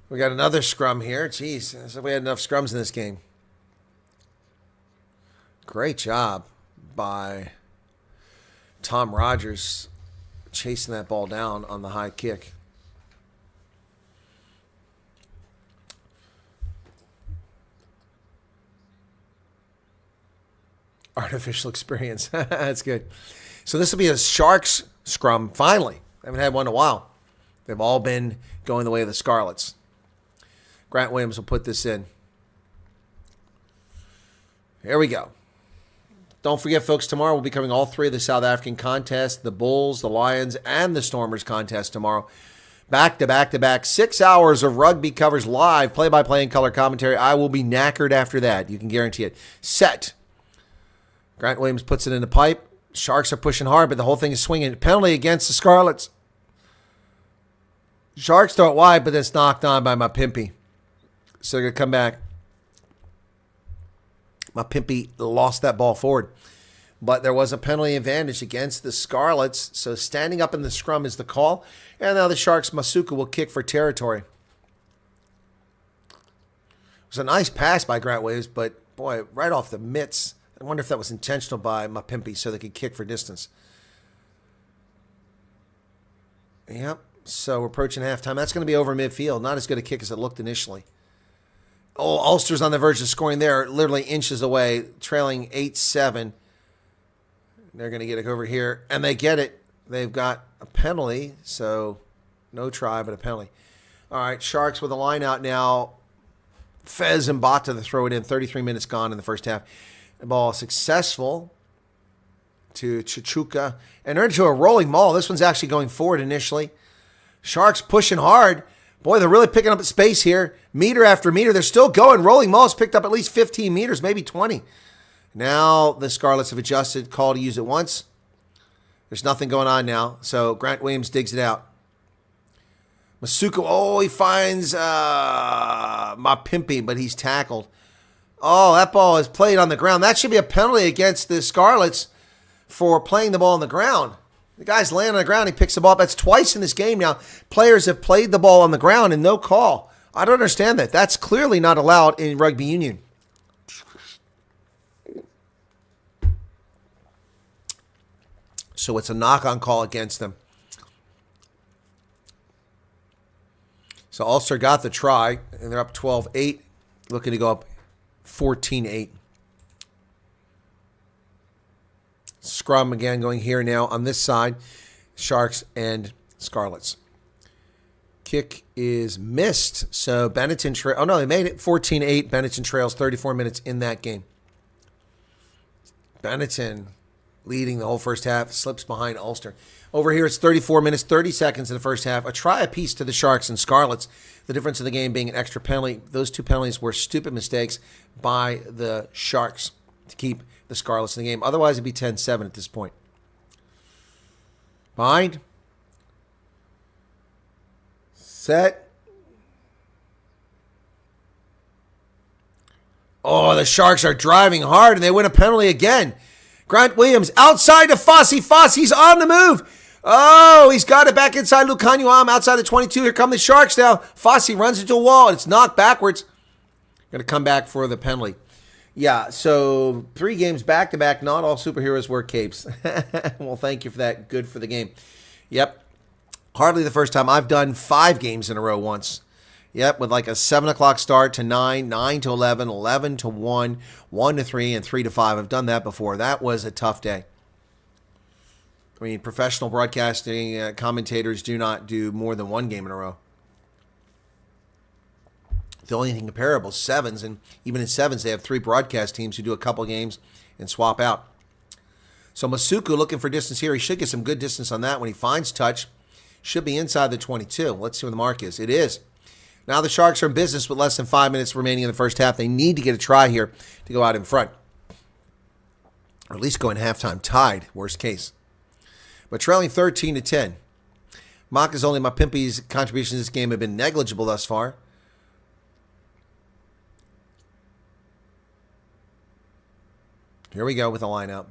[SPEAKER 1] we got another scrum here. Jeez, as if we had enough scrums in this game. Great job by Tom Rogers chasing that ball down on the high kick. Artificial experience. That's good. So this will be a Sharks scrum, finally. I haven't had one in a while. They've all been going the way of the Scarlets. Grant Williams will put this in. Here we go. Don't forget, folks, tomorrow we'll be covering all three of the South African contests, the Bulls, the Lions, and the Stormers contest tomorrow. Back to back to back. 6 hours of rugby covers live, play-by-play and color commentary. I will be knackered after that. You can guarantee it. Set. Grant Williams puts it in the pipe. Sharks are pushing hard, but the whole thing is swinging. Penalty against the Scarlets. Sharks throw it wide, but it's knocked on by my Pimpy. So they're going to come back. Mapimpi lost that ball forward. But there was a penalty advantage against the Scarlets. So standing up in the scrum is the call. And now the Sharks, Masuka, will kick for territory. It was a nice pass by Grant Williams, but boy, right off the mitts. I wonder if that was intentional by Mapimpi so they could kick for distance. Yep. So we're approaching halftime. That's going to be over midfield. Not as good a kick as it looked initially. Oh, Ulster's on the verge of scoring there, literally inches away, trailing 8-7. They're going to get it over here, and they get it. They've got a penalty, so no try, but a penalty. All right, Sharks with a line out now. Fez and Bata to throw it in. 33 minutes gone in the first half. The ball successful to Chichuka, and they're into a rolling maul. This one's actually going forward initially. Sharks pushing hard. Boy, they're really picking up space here. Meter after meter. They're still going. Rolling maul's picked up at least 15 meters, maybe 20. Now the Scarlets have adjusted. Call to use it once. There's nothing going on now. So Grant Williams digs it out. Masuka, he finds Mapimpi, but he's tackled. Oh, that ball is played on the ground. That should be a penalty against the Scarlets for playing the ball on the ground. The guy's laying on the ground. He picks the ball up. That's twice in this game now. Players have played the ball on the ground and no call. I don't understand that. That's clearly not allowed in rugby union. So it's a knock-on call against them. So Ulster got the try, and they're up 12-8, looking to go up 14-8. Scrum again going here now on this side. Sharks and Scarlets. Kick is missed. So Benetton they made it 14-8. Benetton trails 34 minutes in that game. Benetton leading the whole first half, slips behind Ulster. Over here it's 34 minutes, 30 seconds in the first half. A try apiece to the Sharks and Scarlets. The difference in the game being an extra penalty. Those two penalties were stupid mistakes by the Sharks to keep the Scarlets in the game. Otherwise, it'd be 10-7 at this point. Behind. Set. Oh, the Sharks are driving hard, and they win a penalty again. Grant Williams outside to Fossey. Fossey's on the move. Oh, he's got it back inside Lukanyuam outside the 22. Here come the Sharks now. Fossey runs into a wall, and it's knocked backwards. Going to come back for the penalty. Yeah, so 3 games back-to-back. Not all superheroes wear capes. Well, thank you for that. Good for the game. Yep. Hardly the first time. I've done 5 games in a row once. Yep, with like a 7 o'clock start to 9, 9 to 11, 11 to 1, 1 to 3, and 3 to 5. I've done that before. That was a tough day. I mean, professional broadcasting commentators do not do more than 1 game in a row. The only thing comparable is 7s, and even in 7s, they have 3 broadcast teams who do a couple games and swap out. So Masuku looking for distance here. He should get some good distance on that when he finds touch. Should be inside the 22. Let's see what the mark is. It is. Now the Sharks are in business with less than 5 minutes remaining in the first half. They need to get a try here to go out in front. Or at least go in halftime tied, worst case. But trailing 13-10. Only Mapimpi's contributions to this game have been negligible thus far. Here we go with the lineup.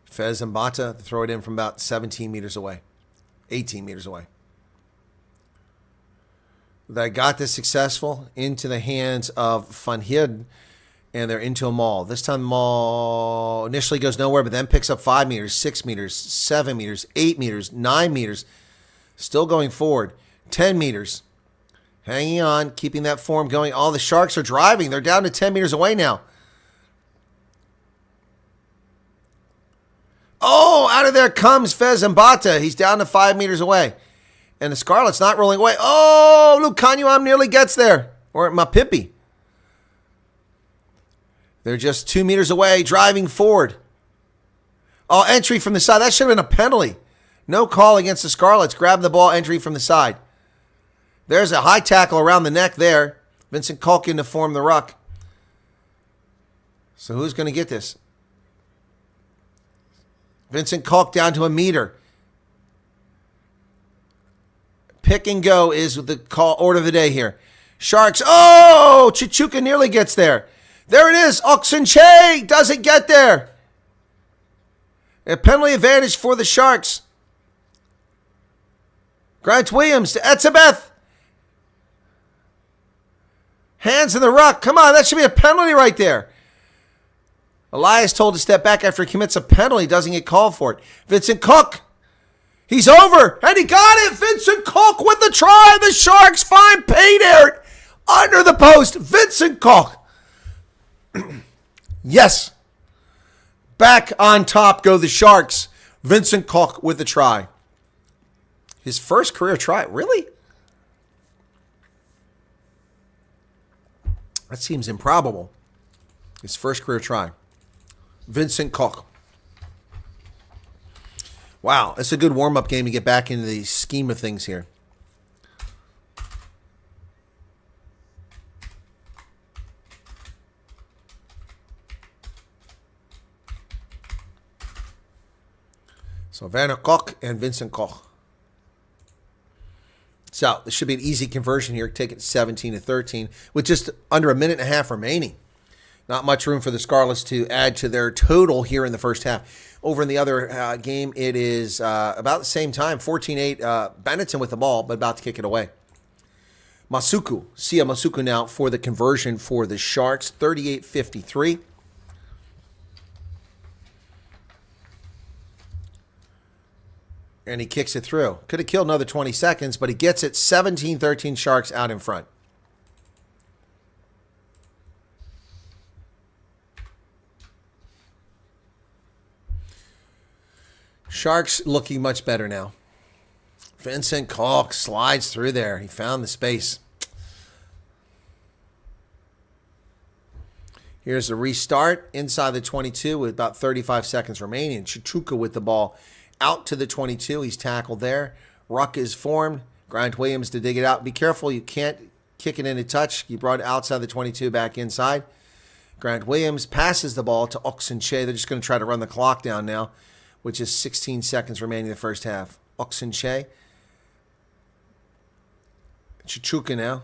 [SPEAKER 1] Fez and Bata throw it in from about 17 meters away. 18 meters away. They got this successful into the hands of Van Heerden, and they're into a maul. This time the maul initially goes nowhere, but then picks up 5 meters, 6 meters, 7 meters, 8 meters, 9 meters. Still going forward. 10 meters. Hanging on, keeping that form going. All the Sharks are driving. They're down to 10 meters away now. Oh, out of there comes Fez Mbata. He's down to 5 meters away. And the Scarlet's not rolling away. Oh, Lukanyuam nearly gets there. Or Mapimpi. They're just 2 meters away, driving forward. Oh, entry from the side. That should have been a penalty. No call against the Scarlets. Grab the ball, entry from the side. There's a high tackle around the neck there. Vincent Culkin to form the ruck. So who's going to get this? Vincent Culk down to 1 meter. Pick and go is the call order of the day here. Sharks. Oh, Chichuka nearly gets there. There it is. Oxenche doesn't get there. A penalty advantage for the Sharks. Grant Williams to Etzebeth. Hands in the ruck. Come on, that should be a penalty right there. Elias told to step back after he commits a penalty. Doesn't get called for it. Vincent Cook. He's over. And he got it. Vincent Cook with the try. The Sharks find pay dirt under the post. Vincent Cook. Yes. Back on top go the Sharks. Vincent Cook with the try. His first career try. Really? That seems improbable. His first career try. Vincent Cook. Wow, it's a good warm-up game to get back into the scheme of things here. So Werner Koch and Vincent Koch. So this should be an easy conversion here. Take it 17-13 with just under a minute and a half remaining. Not much room for the Scarlets to add to their total here in the first half. Over in the other game, it is about the same time, 14-8. Benetton with the ball, but about to kick it away. Sia Masuku now for the conversion for the Sharks, 38-53. And he kicks it through. Could have killed another 20 seconds, but he gets it 17-13 Sharks out in front. Sharks looking much better now. Vincent Koch slides through there. He found the space. Here's a restart inside the 22 with about 35 seconds remaining. Chichuka with the ball out to the 22. He's tackled there. Ruck is formed. Grant Williams to dig it out. Be careful. You can't kick it into touch. You brought it outside the 22 back inside. Grant Williams passes the ball to Oxenche. They're just going to try to run the clock down now, which is 16 seconds remaining in the first half. Oxenche. Chichuka now.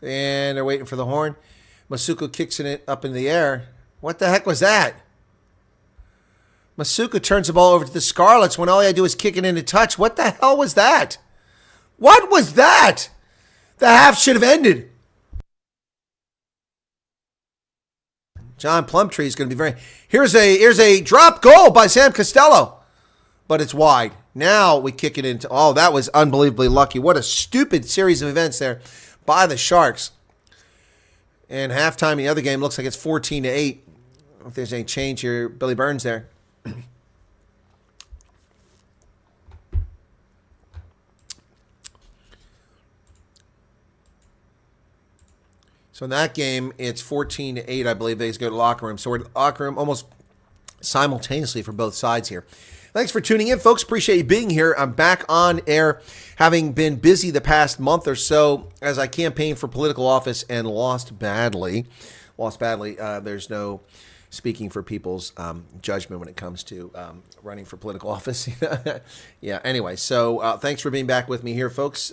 [SPEAKER 1] And they're waiting for the horn. Masuku kicks it up in the air. What the heck was that? Masuku turns the ball over to the Scarlets when all he had to do was kick it into touch. What the hell was that? What was that? The half should have ended. John Plumtree is going to be very... Here's a drop goal by Sam Costello. But it's wide. Now we kick it into... Oh, that was unbelievably lucky. What a stupid series of events there by the Sharks. And halftime in the other game looks like it's 14-8. If there's any change here, Billy Burns there. So in that game, it's 14-8, I believe. They go to the locker room. So we're in the locker room almost simultaneously for both sides here. Thanks for tuning in, folks. Appreciate you being here. I'm back on air, having been busy the past month or so as I campaigned for political office and lost badly. There's no speaking for people's judgment when it comes to running for political office. Yeah, anyway, so thanks for being back with me here, folks.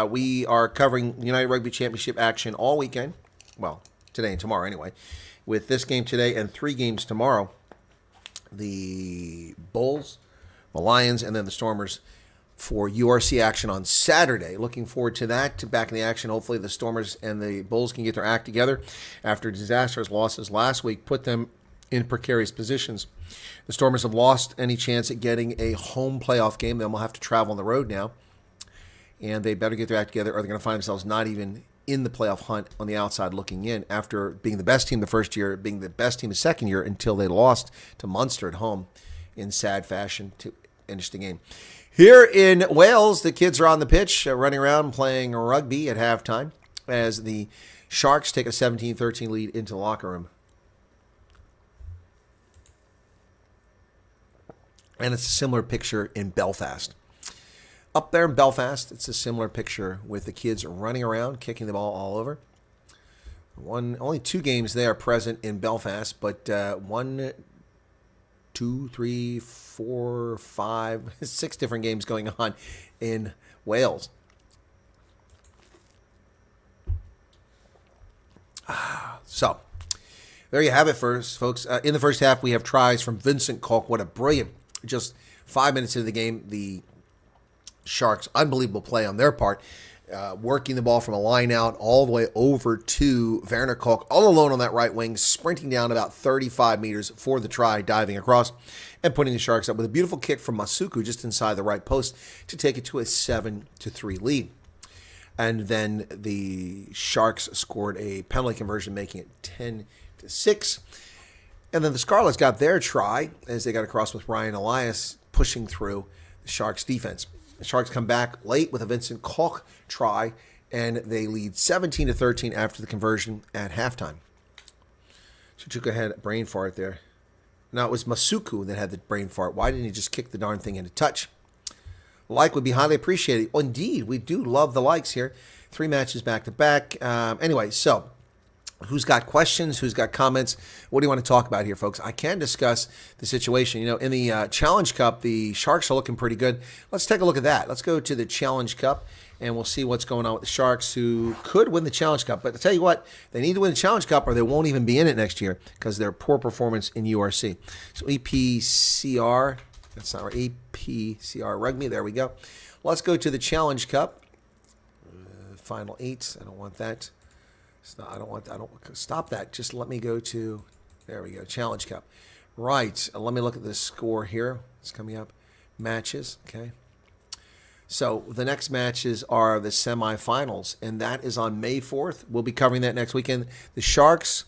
[SPEAKER 1] We are covering United Rugby Championship action all weekend. Well, today and tomorrow anyway, with this game today and 3 games tomorrow. The Bulls, the Lions, and then the Stormers for URC action on Saturday. Looking forward to that, back in the action. Hopefully the Stormers and the Bulls can get their act together after disastrous losses last week put them in precarious positions. The Stormers have lost any chance at getting a home playoff game. They will have to travel on the road now, and they better get their act together or they're going to find themselves not even in the playoff hunt on the outside looking in after being the best team the first year, being the best team the second year until they lost to Munster at home in sad fashion to finish the game. Here in Wales, the kids are on the pitch running around playing rugby at halftime as the Sharks take a 17-13 lead into the locker room. And it's a similar picture in Belfast. Up there in Belfast, it's a similar picture with the kids running around, kicking the ball all over. Only 2 games there present in Belfast, but one 2, 3, 4, 5, 6 different games going on in Wales. So, there you have it, first, folks. In the first half, we have tries from Vincent Koch. What a brilliant, just 5 minutes into the game, the Sharks, unbelievable play on their part, working the ball from a line out all the way over to Werner Koch, all alone on that right wing, sprinting down about 35 meters for the try, diving across, and putting the Sharks up with a beautiful kick from Masuku just inside the right post to take it to a 7-3 lead. And then the Sharks scored a penalty conversion, making it 10-6. And then the Scarlets got their try as they got across with Ryan Elias pushing through the Sharks defense. The Sharks come back late with a Vincent Koch try, and they lead 17-13 after the conversion at halftime. Chuchuka had a brain fart there. Now, it was Masuku that had the brain fart. Why didn't he just kick the darn thing into touch? Like would be highly appreciated. Well, indeed, we do love the likes here. 3 matches back-to-back. Anyway, so who's got questions? Who's got comments? What do you want to talk about here, folks? I can discuss the situation. You know, in the Challenge Cup, the Sharks are looking pretty good. Let's take a look at that. Let's go to the Challenge Cup, and we'll see what's going on with the Sharks, who could win the Challenge Cup. But to tell you what, they need to win the Challenge Cup, or they won't even be in it next year because of their poor performance in URC. So EPCR, that's not right, EPCR Rugby, there we go. Let's go to the Challenge Cup. Final 8, I don't want that. Stop that. Just let me go to, there we go, Challenge Cup. Right, let me look at the score here. It's coming up. Matches, okay. So the next matches are the semifinals, and that is on May 4th. We'll be covering that next weekend. The Sharks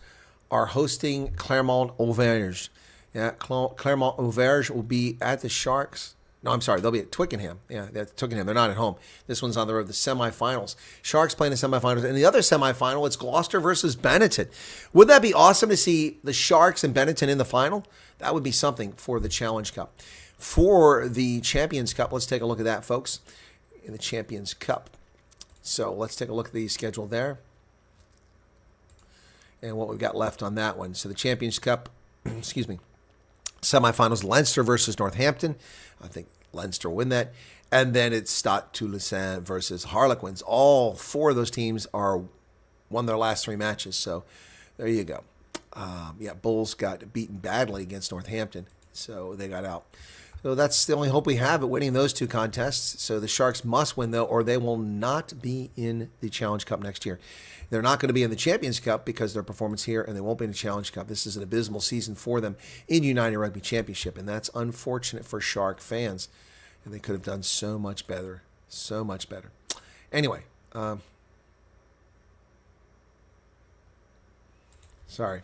[SPEAKER 1] are hosting Clermont-Auvergne. Yeah, Clermont-Auvergne will be at the Sharks. No, I'm sorry. They'll be at Twickenham. Yeah, they're at Twickenham. They're not at home. This one's on the road, the semifinals. Sharks playing the semifinals. And the other semifinal, it's Gloucester versus Benetton. Would that be awesome to see the Sharks and Benetton in the final? That would be something for the Challenge Cup. For the Champions Cup, let's take a look at that, folks, in the Champions Cup. So let's take a look at the schedule there and what we've got left on that one. So the Champions Cup, excuse me, semifinals, Leinster versus Northampton. I think Leinster will win that. And then it's Stade Toulousain versus Harlequins. All 4 of those teams won their last 3 matches. So there you go. Bulls got beaten badly against Northampton, so they got out. So that's the only hope we have at winning those 2 contests. So the Sharks must win, though, or they will not be in the Challenge Cup next year. They're not going to be in the Champions Cup because of their performance here, and they won't be in the Challenge Cup. This is an abysmal season for them in United Rugby Championship, and that's unfortunate for Shark fans. And they could have done so much better, so much better. Anyway, sorry.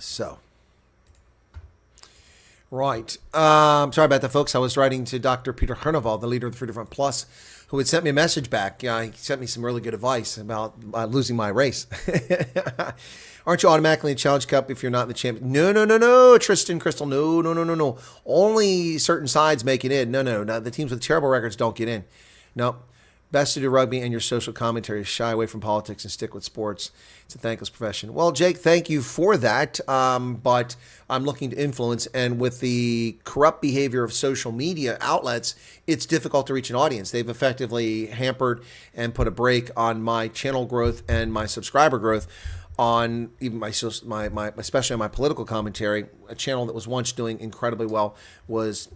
[SPEAKER 1] So, right. Sorry about that, folks. I was writing to Dr. Peter Herneval, the leader of the Freedom Front Plus, who had sent me a message back. He sent me some really good advice about losing my race. Aren't you automatically in the Challenge Cup if you're not in the champion? No, Tristan Crystal. No. Only certain sides make it in. No. The teams with terrible records don't get in. No. Best to do rugby and your social commentary. Shy away from politics and stick with sports. It's a thankless profession. Well, Jake, thank you for that. But I'm looking to influence, and with the corrupt behavior of social media outlets, it's difficult to reach an audience. They've effectively hampered and put a brake on my channel growth and my subscriber growth on even especially on my political commentary. A channel that was once doing incredibly well was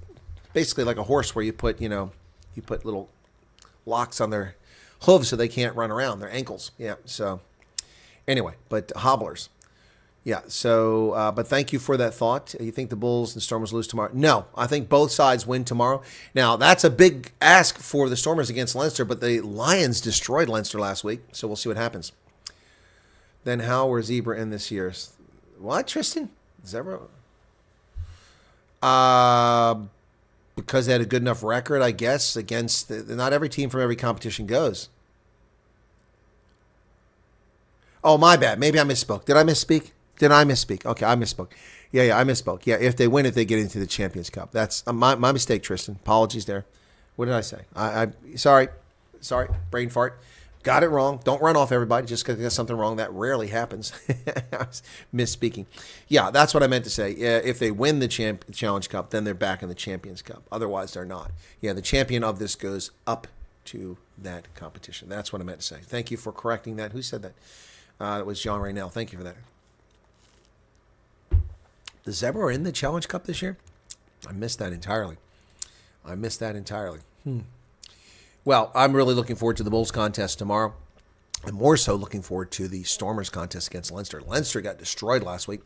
[SPEAKER 1] basically like a horse where you put little locks on their hooves so they can't run around, their ankles. Yeah, so anyway, but hobblers. Yeah, so, but thank you for that thought. You think the Bulls and Stormers lose tomorrow? No, I think both sides win tomorrow. Now, that's a big ask for the Stormers against Leinster, but the Lions destroyed Leinster last week, so we'll see what happens. Then how were Zebra in this year? What, Tristan? Zebra? Because they had a good enough record, I guess, against not every team from every competition goes. Oh, my bad. Maybe I misspoke. Did I misspeak? Did I misspeak? Okay, I misspoke. Yeah, I misspoke. Yeah, if they win it, they get into the Champions Cup. That's my mistake, Tristan. Apologies there. What did I say? I sorry, brain fart. Got it wrong. Don't run off, everybody, just because I got something wrong. That rarely happens. I was misspeaking. Yeah, that's what I meant to say. Yeah, if they win the Challenge Cup, then they're back in the Champions Cup. Otherwise, they're not. Yeah, the champion of this goes up to that competition. That's what I meant to say. Thank you for correcting that. Who said that? It was John Raynell. Thank you for that. The Zebra are in the Challenge Cup this year? I missed that entirely. Well, I'm really looking forward to the Bulls contest tomorrow. I'm more so looking forward to the Stormers contest against Leinster. Leinster got destroyed last week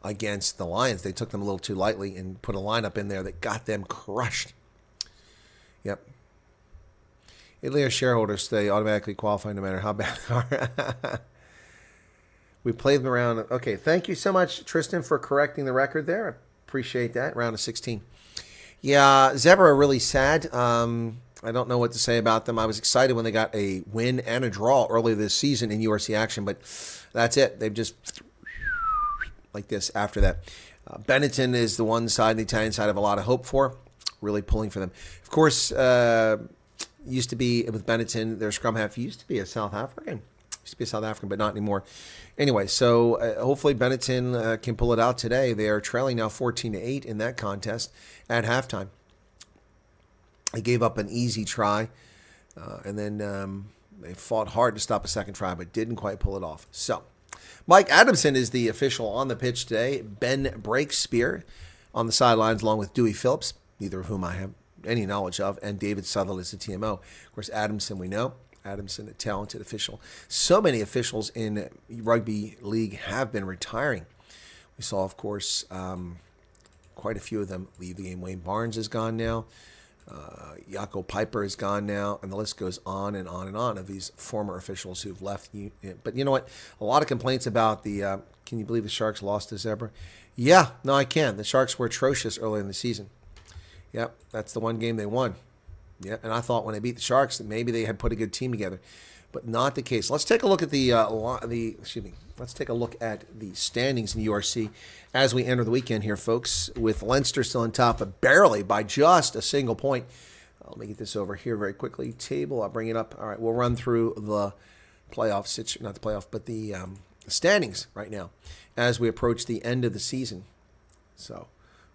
[SPEAKER 1] against the Lions. They took them a little too lightly and put a lineup in there that got them crushed. Yep. Italy shareholders, they automatically qualify no matter how bad they are. We played them around. Okay, thank you so much, Tristan, for correcting the record there. I appreciate that. Round of 16. Yeah, Zebra are really sad. I don't know what to say about them. I was excited when they got a win and a draw earlier this season in URC action, but that's it. They've just like this after that. Benetton is the one side, the Italian side, I have a lot of hope for. Really pulling for them. Of course, used to be with Benetton, their scrum half used to be a South African. But not anymore. Anyway, so hopefully Benetton can pull it out today. They are trailing now 14-8 in that contest at halftime. They gave up an easy try, and then they fought hard to stop a second try, but didn't quite pull it off. So, Mike Adamson is the official on the pitch today. Ben Breakspear on the sidelines, along with Dewey Phillips, neither of whom I have any knowledge of, and David Sutherland is the TMO. Of course, Adamson we know. Adamson, a talented official. So many officials in rugby league have been retiring. We saw, of course, quite a few of them leave the game. Wayne Barnes is gone now. Jaco Piper is gone now. And the list goes on and on and on of these former officials who've left. But you know what? A lot of complaints about the, can you believe the Sharks lost to Zebra? Yeah, no, I can. The Sharks were atrocious early in the season. Yep, that's the one game they won. Yeah, and I thought when they beat the Sharks that maybe they had put a good team together, but not the case. Let's take a look at Let's take a look at the standings in URC as we enter the weekend here, folks. With Leinster still on top, but barely by just a single point. Let me get this over here very quickly. Table, I'll bring it up. All right, we'll run through the playoff not the playoff, but the standings right now as we approach the end of the season. So,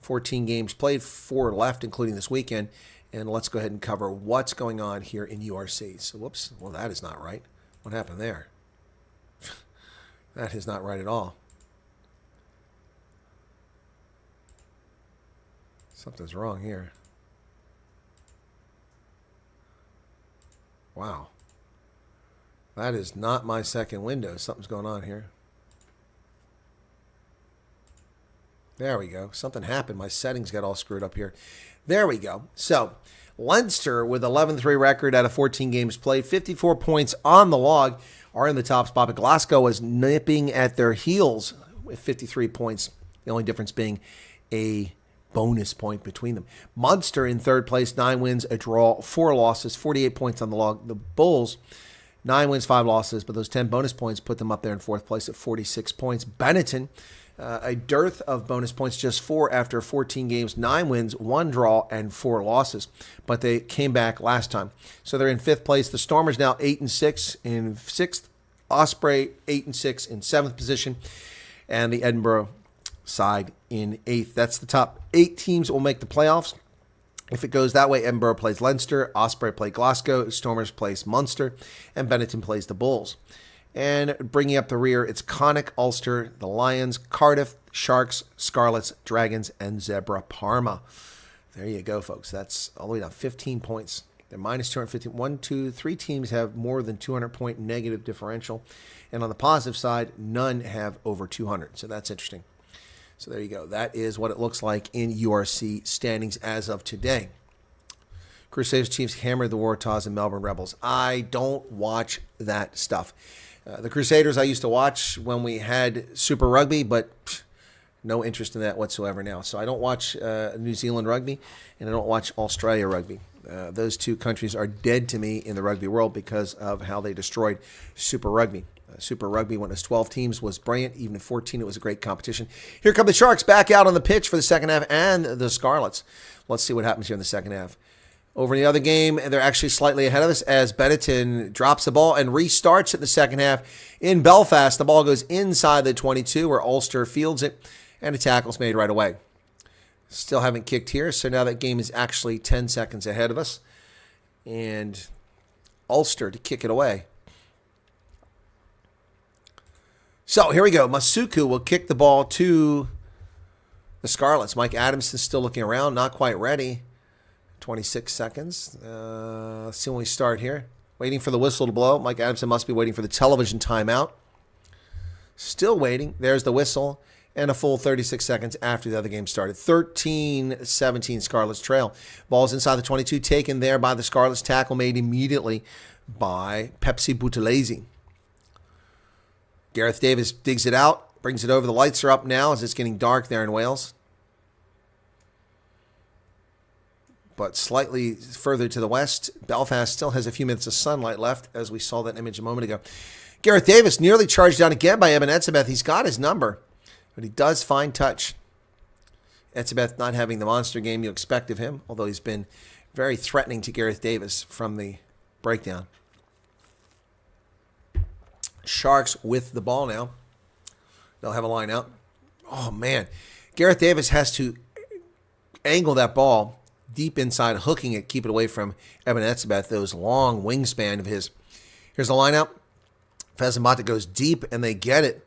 [SPEAKER 1] 14 games played, 4 left, including this weekend. And let's go ahead and cover what's going on here in URC. So, whoops. Well, that is not right. What happened there? That is not right at all. Something's wrong here. Wow. That is not my second window. Something's going on here. There we go. Something happened. My settings got all screwed up here. There we go. So, Leinster with 11-3 record out of 14 games played, 54 points on the log, are in the top spot. But Glasgow is nipping at their heels with 53 points, the only difference being a bonus point between them. Munster in third place, 9 wins, a draw, 4 losses, 48 points on the log. The Bulls, 9 wins, 5 losses, but those 10 bonus points put them up there in fourth place at 46 points. Benetton, a dearth of bonus points, just 4 after 14 games, 9 wins, 1 draw, and 4 losses. But they came back last time. So they're in 5th place. The Stormers now 8-6 in 6th. Osprey 8-6 in 7th position. And the Edinburgh side in 8th. That's the top 8 teams that will make the playoffs. If it goes that way, Edinburgh plays Leinster, Osprey play Glasgow, Stormers plays Munster, and Benetton plays the Bulls. And bringing up the rear, it's Connacht, Ulster, the Lions, Cardiff, Sharks, Scarlets, Dragons, and Zebra Parma. There you go, folks. That's all the way down 15 points. They're minus 250. 1, 2, 3 teams have more than 200-point negative differential. And on the positive side, none have over 200. So that's interesting. So there you go. That is what it looks like in URC standings as of today. Crusaders Chiefs hammered the Waratahs and Melbourne Rebels. I don't watch that stuff. The Crusaders I used to watch when we had Super Rugby, but no interest in that whatsoever now. So I don't watch New Zealand rugby, and I don't watch Australia rugby. Those two countries are dead to me in the rugby world because of how they destroyed Super Rugby. Super Rugby, when it was 12 teams, was brilliant. Even at 14, it was a great competition. Here come the Sharks back out on the pitch for the second half, and the Scarlets. Let's see what happens here in the second half. Over in the other game, they're actually slightly ahead of us as Benetton drops the ball and restarts it in the second half. In Belfast, the ball goes inside the 22 where Ulster fields it, and a tackle's made right away. Still haven't kicked here, so now that game is actually 10 seconds ahead of us. And Ulster to kick it away. So here we go. Masuku will kick the ball to the Scarlets. Mike Adamson's still looking around, not quite ready. 26 seconds. Let's see when we start here. Waiting for the whistle to blow. Mike Adamson must be waiting for the television timeout. Still waiting. There's the whistle. And a full 36 seconds after the other game started. 13-17 Scarlets trail. Ball's inside the 22. Taken there by the Scarlets. Tackle made immediately by Pepsi Buthelezi. Gareth Davis digs it out. Brings it over. The lights are up now as it's getting dark there in Wales. But slightly further to the west, Belfast still has a few minutes of sunlight left, as we saw that image a moment ago. Gareth Davis nearly charged down again by Eben Etzebeth. He's got his number, but he does find touch. Etzebeth not having the monster game you expect of him, although he's been very threatening to Gareth Davis from the breakdown. Sharks with the ball now. They'll have a line out. Oh, man. Gareth Davis has to angle that ball deep inside, hooking it, keep it away from Eben Etzebeth, those long wingspan of his. Here's the line out. Fez Mbata goes deep, and they get it.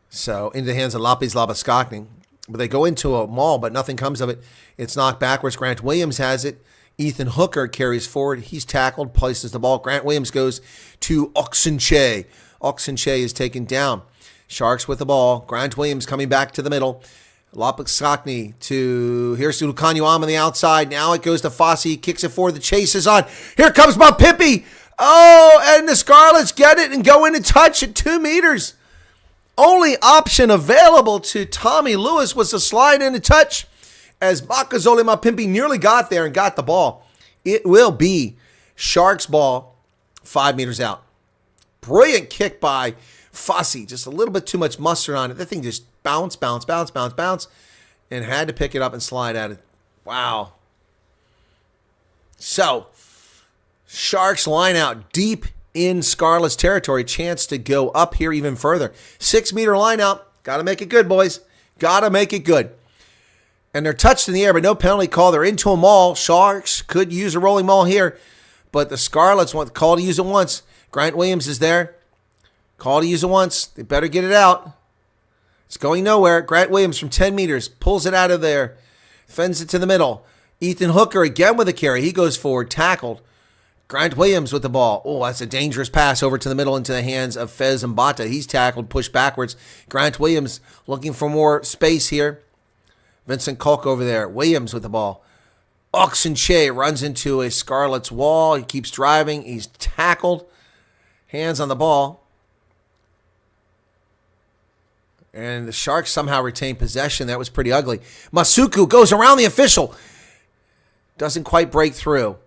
[SPEAKER 1] So, into the hands of Lapis Labuschagne. But they go into a maul, but nothing comes of it. It's knocked backwards. Grant Williams has it. Ethan Hooker carries forward. He's tackled, places the ball. Grant Williams goes to Oxenche. Oxenche is taken down. Sharks with the ball. Grant Williams coming back to the middle. Labuschagne to, here's to Lukanyuam on the outside. Now it goes to Fossey. Kicks it forward. The chase is on. Here comes Mapimpi. Oh, and the Scarlets get it and go in and touch at 2 meters. Only option available to Tommy Lewis was to slide in and touch as Makazole Mapimpi nearly got there and got the ball. It will be Sharks ball 5 meters out. Brilliant kick by Fossey. Just a little bit too much mustard on it. The thing just bounce, and had to pick it up and slide at it. Wow. So, Sharks line out deep in Scarlets territory. Chance to go up here even further. 6 meter line out. Got to make it good, boys. Got to make it good. And they're touched in the air, but no penalty call. They're into a maul. Sharks could use a rolling maul here, but the Scarlets want the call to use it once. Grant Williams is there. Call to use it once. They better get it out. It's going nowhere. Grant Williams from 10 meters pulls it out of there. Fends it to the middle. Ethan Hooker again with a carry. He goes forward, tackled. Grant Williams with the ball. Oh, that's a dangerous pass over to the middle into the hands of Fez Mbata. He's tackled, pushed backwards. Grant Williams looking for more space here. Vincent Kolk over there. Williams with the ball. Oxenche runs into a Scarlets wall. He keeps driving. He's tackled. Hands on the ball. And the Sharks somehow retain possession. That was pretty ugly. Masuku goes around the official. Doesn't quite break through.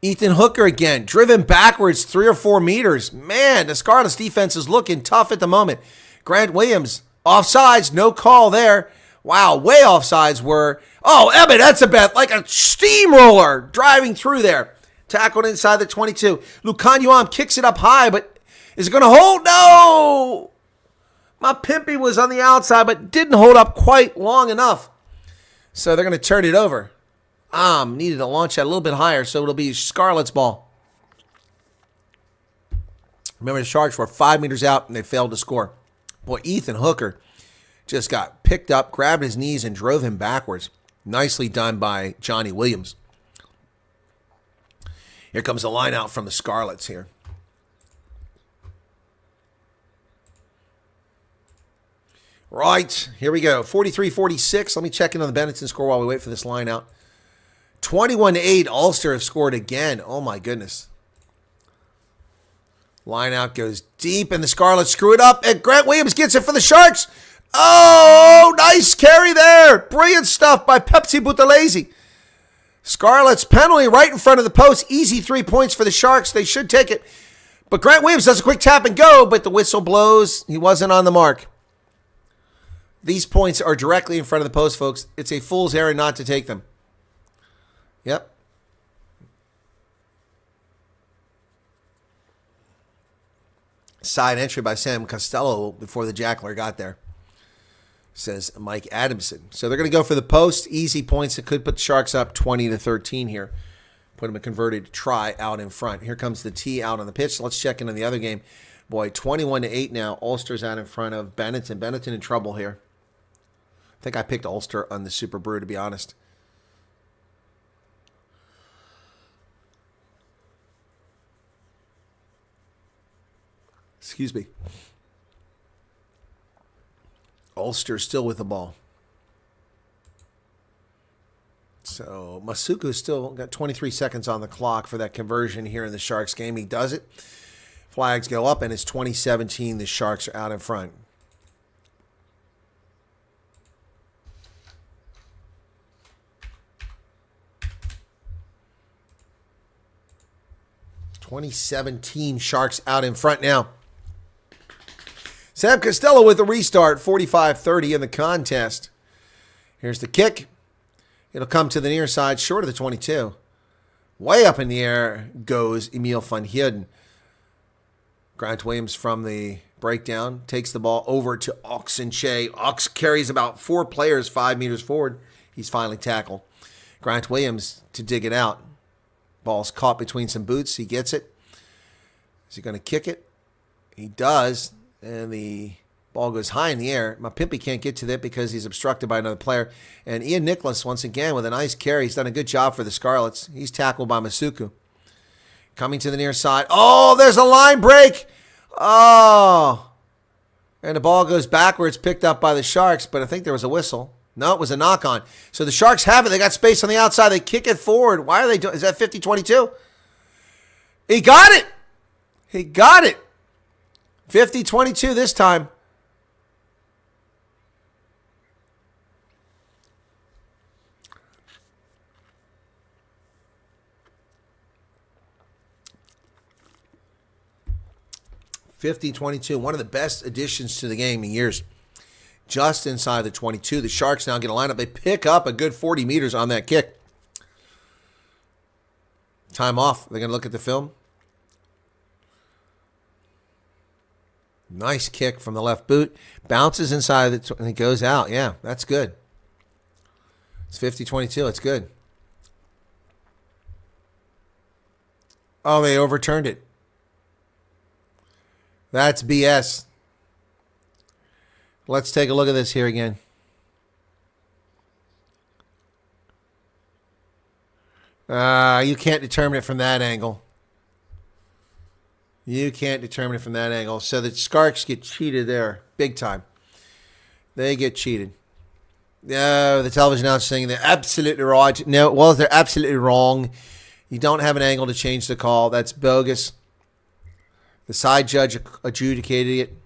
[SPEAKER 1] Ethan Hooker again, driven backwards 3 or 4 meters. Man, the Scarlets defense is looking tough at the moment. Grant Williams, offsides, no call there. Wow, way offsides were. Oh, Eben Etzebeth, like a steamroller, driving through there. Tackled inside the 22. Lukanyuam kicks it up high, but is it going to hold? No! Mapimpi was on the outside, but didn't hold up quite long enough. So they're going to turn it over. Needed to launch that a little bit higher, so it'll be Scarlet's ball. Remember, the Sharks were 5 meters out, and they failed to score. Boy, Ethan Hooker just got picked up, grabbed his knees, and drove him backwards. Nicely done by Johnny Williams. Here comes a line out from the Scarlets here. Right, here we go. 43-46. Let me check in on the Benetton score while we wait for this line out. 21-8. Ulster have scored again. Oh, my goodness. Line out goes deep, and the Scarlets screw it up, and Grant Williams gets it for the Sharks. Oh, nice carry there. Brilliant stuff by Pepsi Buthelezi. Scarlets penalty right in front of the post. Easy 3 points for the Sharks. They should take it. But Grant Williams does a quick tap and go, but the whistle blows. He wasn't on the mark. These points are directly in front of the post, folks. It's a fool's errand not to take them. Yep. Side entry by Sam Costello before the jackler got there, says Mike Adamson. So they're going to go for the post. Easy points that could put the Sharks up 20-13 here. Put them a converted try out in front. Here comes the T out on the pitch. Let's check in on the other game. Boy, 21-8 now. Ulster's out in front of Benetton. Benetton in trouble here. I think I picked Ulster on the Super Brew, to be honest. Excuse me. Ulster still with the ball. So Masuku still got 23 seconds on the clock for that conversion here in the Sharks game. He does it. Flags go up, and it's 20-17. The Sharks are out in front. Sharks out in front now. Sam Costello with the restart, 45-30 in the contest. Here's the kick. It'll come to the near side, short of the 22. Way up in the air goes Emil van Heerden. Grant Williams from the breakdown takes the ball over to Oxenche. Ox carries about 4 players 5 meters forward. He's finally tackled. Grant Williams to dig it out. Ball's caught between some boots. He gets it. Is he going to kick it? He does. And the ball goes high in the air. Mapimpi can't get to that because he's obstructed by another player. And Ian Nicholas, once again, with a nice carry. He's done a good job for the Scarlets. He's tackled by Masuku. Coming to the near side. Oh, there's a line break. Oh. And the ball goes backwards, picked up by the Sharks. But I think there was a whistle. No, it was a knock-on. So the Sharks have it. They got space on the outside. They kick it forward. Why are they doing? Is that 50-22? He got it. He got it. 50-22 this time. One of the best additions to the game in years. Just inside the 22. The Sharks now get a lineup. They pick up a good 40 meters on that kick. Time off. They're going to look at the film. Nice kick from the left boot. Bounces inside and it goes out. Yeah, that's good. It's 50-22. It's good. Oh, they overturned it. That's BS. Let's take a look at this here again. You can't determine it from that angle. You can't determine it from that angle. So the Sharks get cheated there, big time. They get cheated. The television announcer saying they're absolutely right. No, well, they're absolutely wrong. You don't have an angle to change the call. That's bogus. The side judge adjudicated it.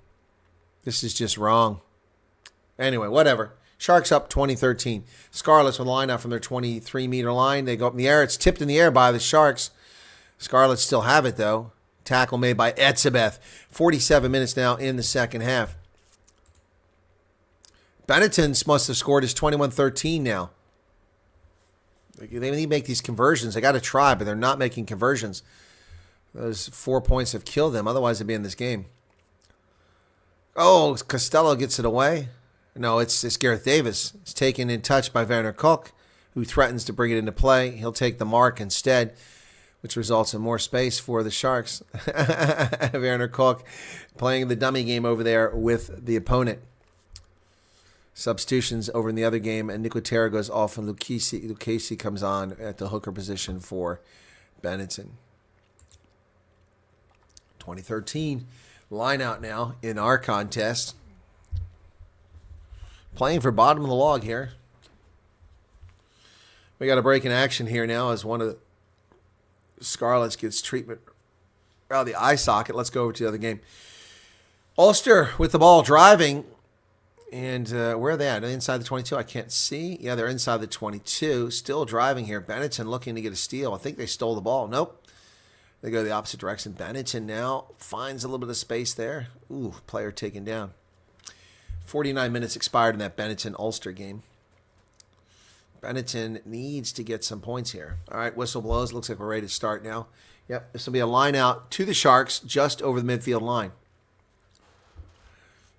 [SPEAKER 1] This is just wrong. Anyway, whatever. Sharks up 20-13. Scarlets with a line out from their 23-meter line. They go up in the air. It's tipped in the air by the Sharks. Scarlets still have it, though. Tackle made by Etzebeth. 47 minutes now in the second half. Benetton must have scored his 21-13 now. They need to make these conversions. They got to try, but they're not making conversions. Those 4 points have killed them. Otherwise, they'd be in this game. Oh, Costello gets it away. No, it's Gareth Davis. It's taken in touch by Werner Koch, who threatens to bring it into play. He'll take the mark instead, which results in more space for the Sharks. Werner Koch playing the dummy game over there with the opponent. Substitutions over in the other game, and Nicotera goes off, and Lucchesi comes on at the hooker position for Benetton. 2013 line out now in our contest. Playing for bottom of the log here. We got a break in action here now as one of the Scarlets gets treatment around the eye socket. Let's go over to the other game. Ulster with the ball driving. And where are they at? Are they inside the 22? I can't see. Yeah, they're inside the 22. Still driving here. Benetton looking to get a steal. I think they stole the ball. Nope. They go the opposite direction. Bennington now finds a little bit of space there. Ooh, player taken down. 49 minutes expired in that Bennington-Ulster game. Bennington needs to get some points here. All right, whistle blows. Looks like we're ready to start now. Yep, this will be a line out to the Sharks just over the midfield line.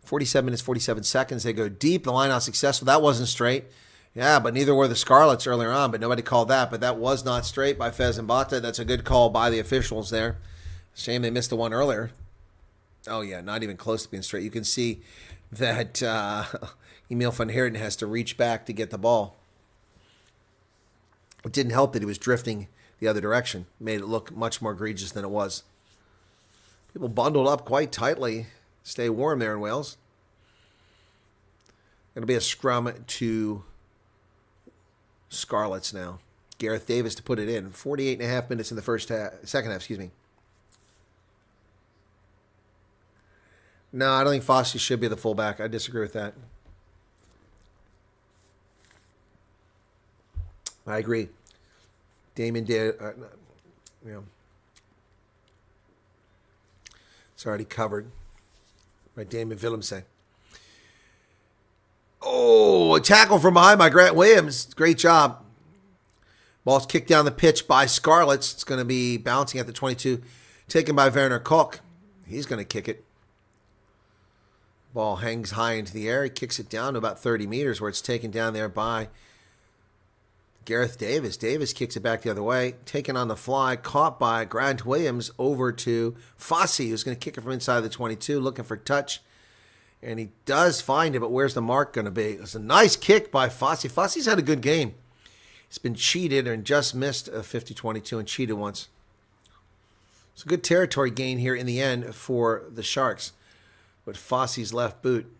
[SPEAKER 1] 47 minutes, 47 seconds. They go deep. The line out successful. That wasn't straight. Yeah, but neither were the Scarlets earlier on, but nobody called that. But that was not straight by Fez and Bata. That's a good call by the officials there. Shame they missed the one earlier. Oh, yeah, not even close to being straight. You can see that Emil van Heerden has to reach back to get the ball. It didn't help that he was drifting the other direction. Made it look much more egregious than it was. People bundled up quite tightly. Stay warm there in Wales. Going to be a scrum to Scarlets now. Gareth Davis to put it in. 48 and a half minutes in the second half, excuse me. No, I don't think Fossey should be the fullback. I disagree with that. I agree. Damon did, it's already covered by Damon Willemse. Oh, a tackle from behind by Grant Williams. Great job. Ball's kicked down the pitch by Scarlets. It's going to be bouncing at the 22. Taken by Werner Koch. He's going to kick it. Ball hangs high into the air. He kicks it down to about 30 meters where it's taken down there by Gareth Davis. Davis kicks it back the other way. Taken on the fly. Caught by Grant Williams over to Fossey, who's going to kick it from inside the 22. Looking for touch. And he does find it, but where's the mark going to be? It's a nice kick by Fossey. Fossey's had a good game. He's been cheated and just missed a 50-22 and cheated once. It's a good territory gain here in the end for the Sharks with Fossey's left boot.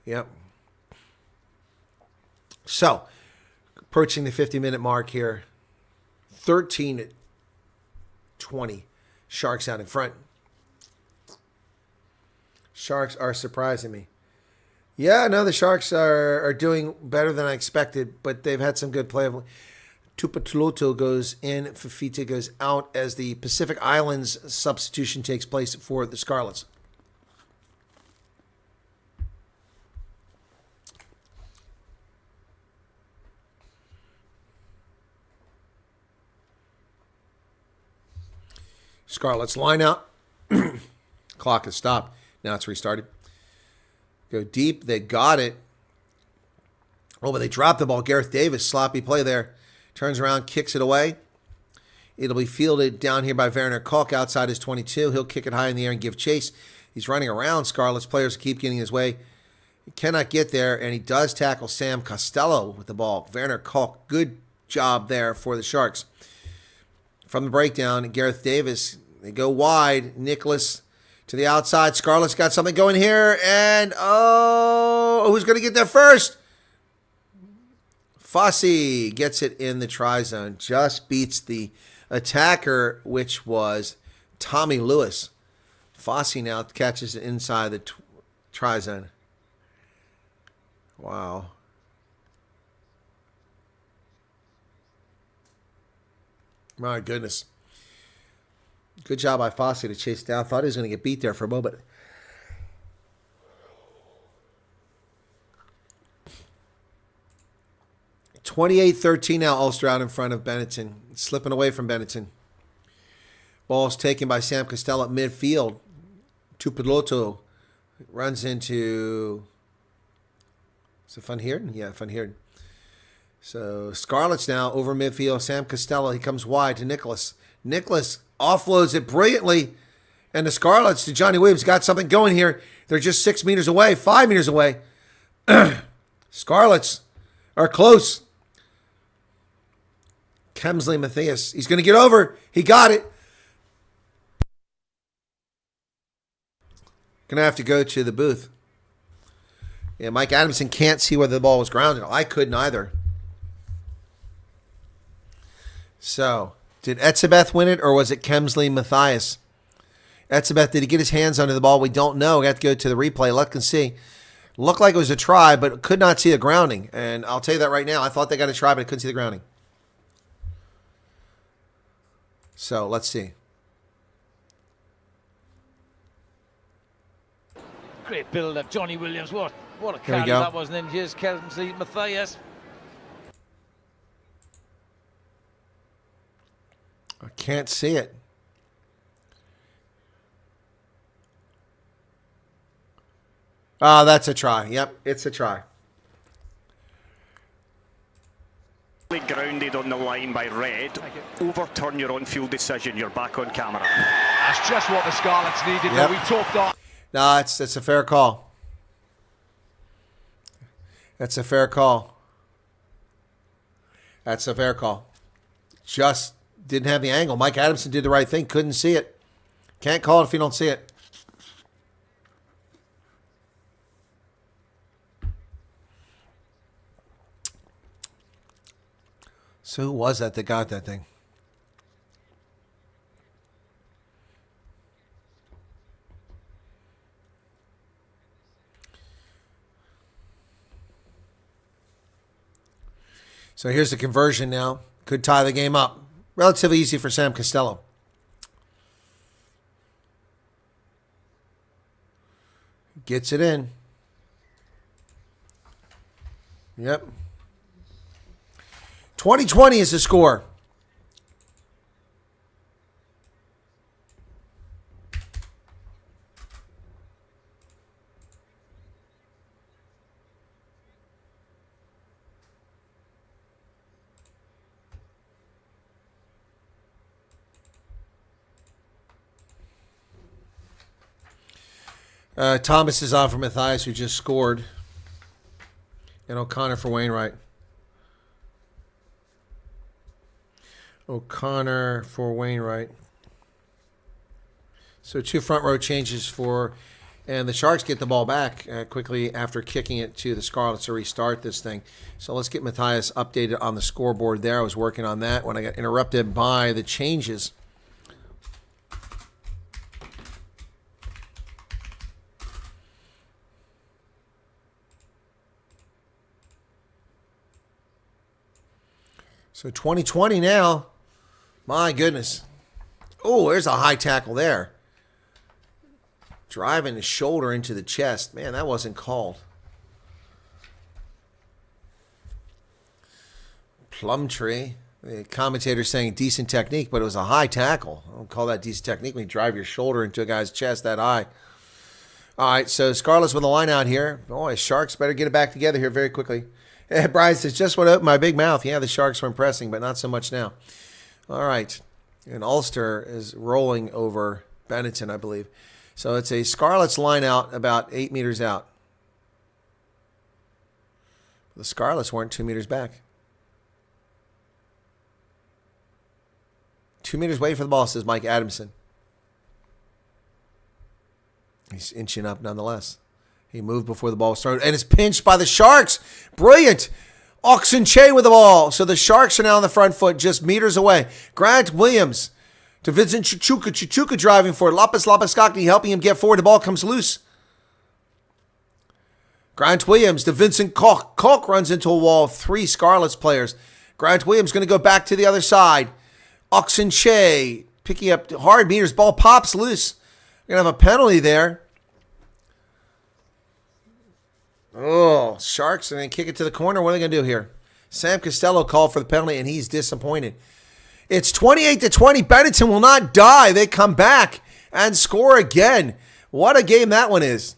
[SPEAKER 1] Yep. So, approaching the 50-minute mark here. 13-20. Sharks out in front. Sharks are surprising me. Yeah, no, the Sharks are doing better than I expected, but they've had some good play. Tupatloto goes in, Fafita goes out as the Pacific Islands substitution takes place for the Scarlets. Scarlets line out. Clock has stopped. Now it's restarted. Go deep. They got it. Oh, but they dropped the ball. Gareth Davis, sloppy play there. Turns around, kicks it away. It'll be fielded down here by Werner Koch outside his 22. He'll kick it high in the air and give chase. He's running around. Scarlets players keep getting his way. He cannot get there, and he does tackle Sam Costello with the ball. Werner Koch, good job there for the Sharks. From the breakdown, Gareth Davis, they go wide. Nicholas to the outside. Scarlett's got something going here. And, who's going to get there first? Fossey gets it in the try zone. Just beats the attacker, which was Tommy Lewis. Fossey now catches it inside the try zone. Wow. My goodness. Good job by Fossey to chase down. Thought he was going to get beat there for a moment. (28-13) now Ulster out in front of Bennington. Slipping away from Bennington. Ball's taken by Sam Costello at midfield. Tupiloto runs into... Is it Van Heerden? Yeah, Van Heerden. So Scarlets now over midfield. Sam Costello, he comes wide to Nicholas. Nicholas offloads it brilliantly. And the Scarlets to Johnny Williams got something going here. They're just 6 meters away, 5 meters away. Scarlets are close. Kemsley Matthias, he's going to get over. He got it. Going to have to go to the booth. Yeah, Mike Adamson can't see whether the ball was grounded. I couldn't either. So, did Etzebeth win it, or was it Kemsley Matthias? Etzebeth, did he get his hands under the ball? We don't know. We have to go to the replay. Look and see. Looked like it was a try, but could not see the grounding. And I'll tell you that right now. I thought they got a try, but I couldn't see the grounding. So let's see.
[SPEAKER 2] Great build up, Johnny Williams. What a carry that was. And then here's Kelsey Matthias.
[SPEAKER 1] I can't see it. Oh, that's a try. Yep, it's a try.
[SPEAKER 3] Grounded on the line by Red. Overturn your on-field decision. You're back on camera.
[SPEAKER 2] That's just what the Scarlets needed.
[SPEAKER 1] Yep.
[SPEAKER 2] We talked on.
[SPEAKER 1] No, it's a fair call. That's a fair call. That's a fair call. Just didn't have the angle. Mike Adamson did the right thing. Couldn't see it. Can't call it if you don't see it. So who was that got that thing? So here's the conversion now. Could tie the game up. Relatively easy for Sam Costello. Gets it in. Yep. 2020 is the score. Thomas is on for Matthias, who just scored. And O'Connor for Wainwright. O'Connor for Wainwright. So 2 front row changes and the Sharks get the ball back quickly after kicking it to the Scarlets to restart this thing. So let's get Matthias updated on the scoreboard there. I was working on that when I got interrupted by the changes. So 2020 now. My goodness. Oh, there's a high tackle there. Driving his shoulder into the chest. Man, that wasn't called. Plumtree. The commentator saying decent technique, but it was a high tackle. I don't call that decent technique when you drive your shoulder into a guy's chest that high. All right, so Scarlets with a line out here. Boy, Sharks better get it back together here very quickly. Brian says, just what opened my big mouth. Yeah, the Sharks were impressing, but not so much now. All right. And Ulster is rolling over Benetton, I believe. So it's a Scarlets line out about 8 meters out. The Scarlets weren't 2 meters back. 2 meters away for the ball, says Mike Adamson. He's inching up nonetheless. He moved before the ball was thrown and is pinched by the Sharks. Brilliant. Oxenche with the ball. So the Sharks are now on the front foot, just meters away. Grant Williams to Vincent Chichuka. Chichuka driving forward. Lapis-Cockney helping him get forward. The ball comes loose. Grant Williams to Vincent Koch. Koch runs into a wall of 3 Scarlets players. Grant Williams going to go back to the other side. Oxenche picking up hard meters. Ball pops loose. Going to have a penalty there. Oh, Sharks are going to kick it to the corner. What are they going to do here? Sam Costello called for the penalty, and he's disappointed. It's 28-20. Benetton will not die. They come back and score again. What a game that one is.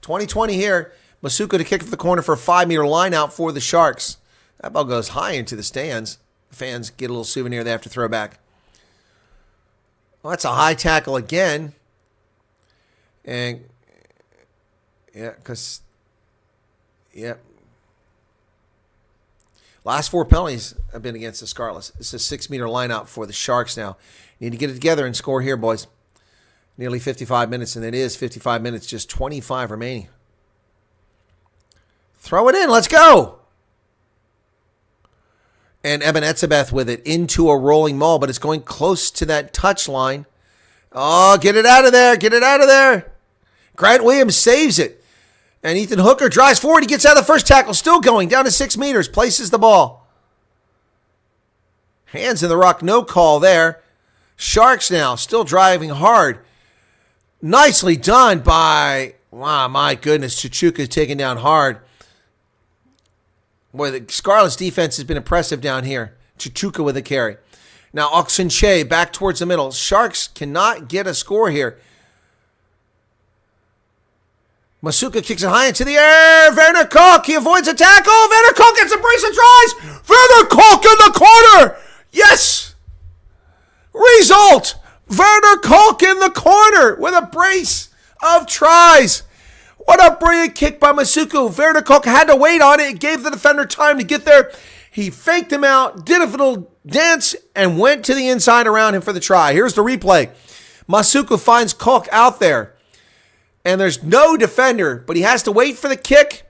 [SPEAKER 1] 20-20 here. Masuka to kick it to the corner for a 5-meter line out for the Sharks. That ball goes high into the stands. Fans get a little souvenir they have to throw back. Well, that's a high tackle again. And, yeah, because... Yep. Last 4 penalties have been against the Scarlets. It's a 6-meter line out for the Sharks now. Need to get it together and score here, boys. Nearly 55 minutes, and it is 55 minutes, just 25 remaining. Throw it in. Let's go. And Eben Etzebeth with it into a rolling maul, but it's going close to that touch line. Oh, get it out of there. Get it out of there. Grant Williams saves it. And Ethan Hooker drives forward. He gets out of the first tackle. Still going down to 6 meters. Places the ball. Hands in the ruck. No call there. Sharks now still driving hard. Nicely done by, wow, my goodness, Chichuka taken down hard. Boy, the Scarlets defense has been impressive down here. Chichuka with a carry. Now Oxenche back towards the middle. Sharks cannot get a score here. Masuka kicks it high into the air. Werner Koch, he avoids a tackle. Werner Koch gets a brace and tries. Werner Koch in the corner. Yes. Result. Werner Koch in the corner with a brace of tries. What a brilliant kick by Masuku. Werner Koch had to wait on it. It gave the defender time to get there. He faked him out, did a little dance, and went to the inside around him for the try. Here's the replay. Masuku finds Koch out there, and there's no defender, but he has to wait for the kick,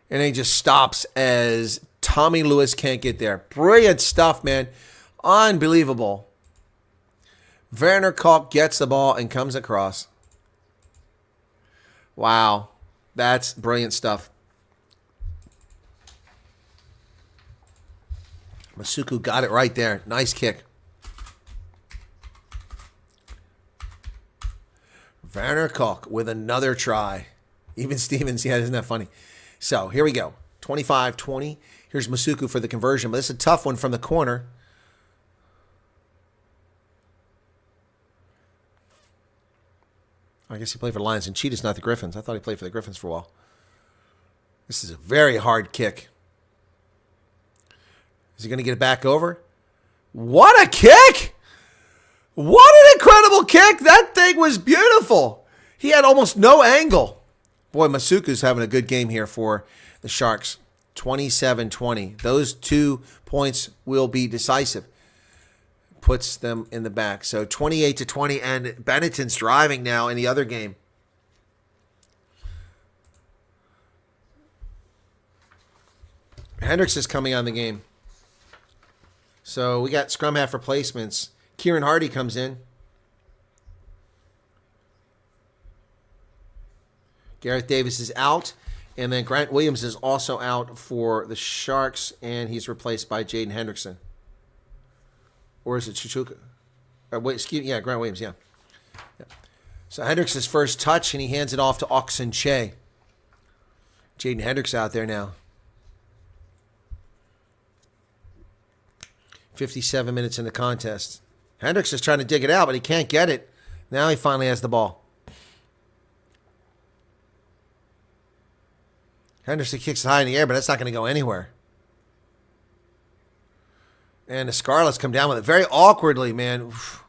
[SPEAKER 1] and he just stops as Tommy Lewis can't get there. Brilliant stuff, man. Unbelievable. Werner Koch gets the ball and comes across. Wow. That's brilliant stuff. Masuku got it right there. Nice kick. Werner Koch with another try. Even Stevens, yeah, isn't that funny? So here we go. 25-20. Here's Masuku for the conversion, but this is a tough one from the corner. I guess he played for the Lions and Cheetahs, not the Griffins. I thought he played for the Griffins for a while. This is a very hard kick. Is he going to get it back over? What a kick! What an incredible kick! That thing was beautiful. He had almost no angle. Boy, Masuku's having a good game here for the Sharks. 27-20. Those 2 points will be decisive. Puts them in the back. So 28-20, and Benetton's driving now in the other game. Hendricks is coming on the game. So we got scrum half replacements. Kieran Hardy comes in. Gareth Davis is out. And then Grant Williams is also out for the Sharks, and he's replaced by Jaden Hendrickson. Or is it Chichuka? Grant Williams, yeah. So Hendricks' first touch, and he hands it off to Oxenche. Jaden Hendricks out there now. 57 minutes in the contest. Hendricks is trying to dig it out, but he can't get it. Now he finally has the ball. Henderson kicks it high in the air, but that's not going to go anywhere. And the Scarlets come down with it very awkwardly, man. Oof.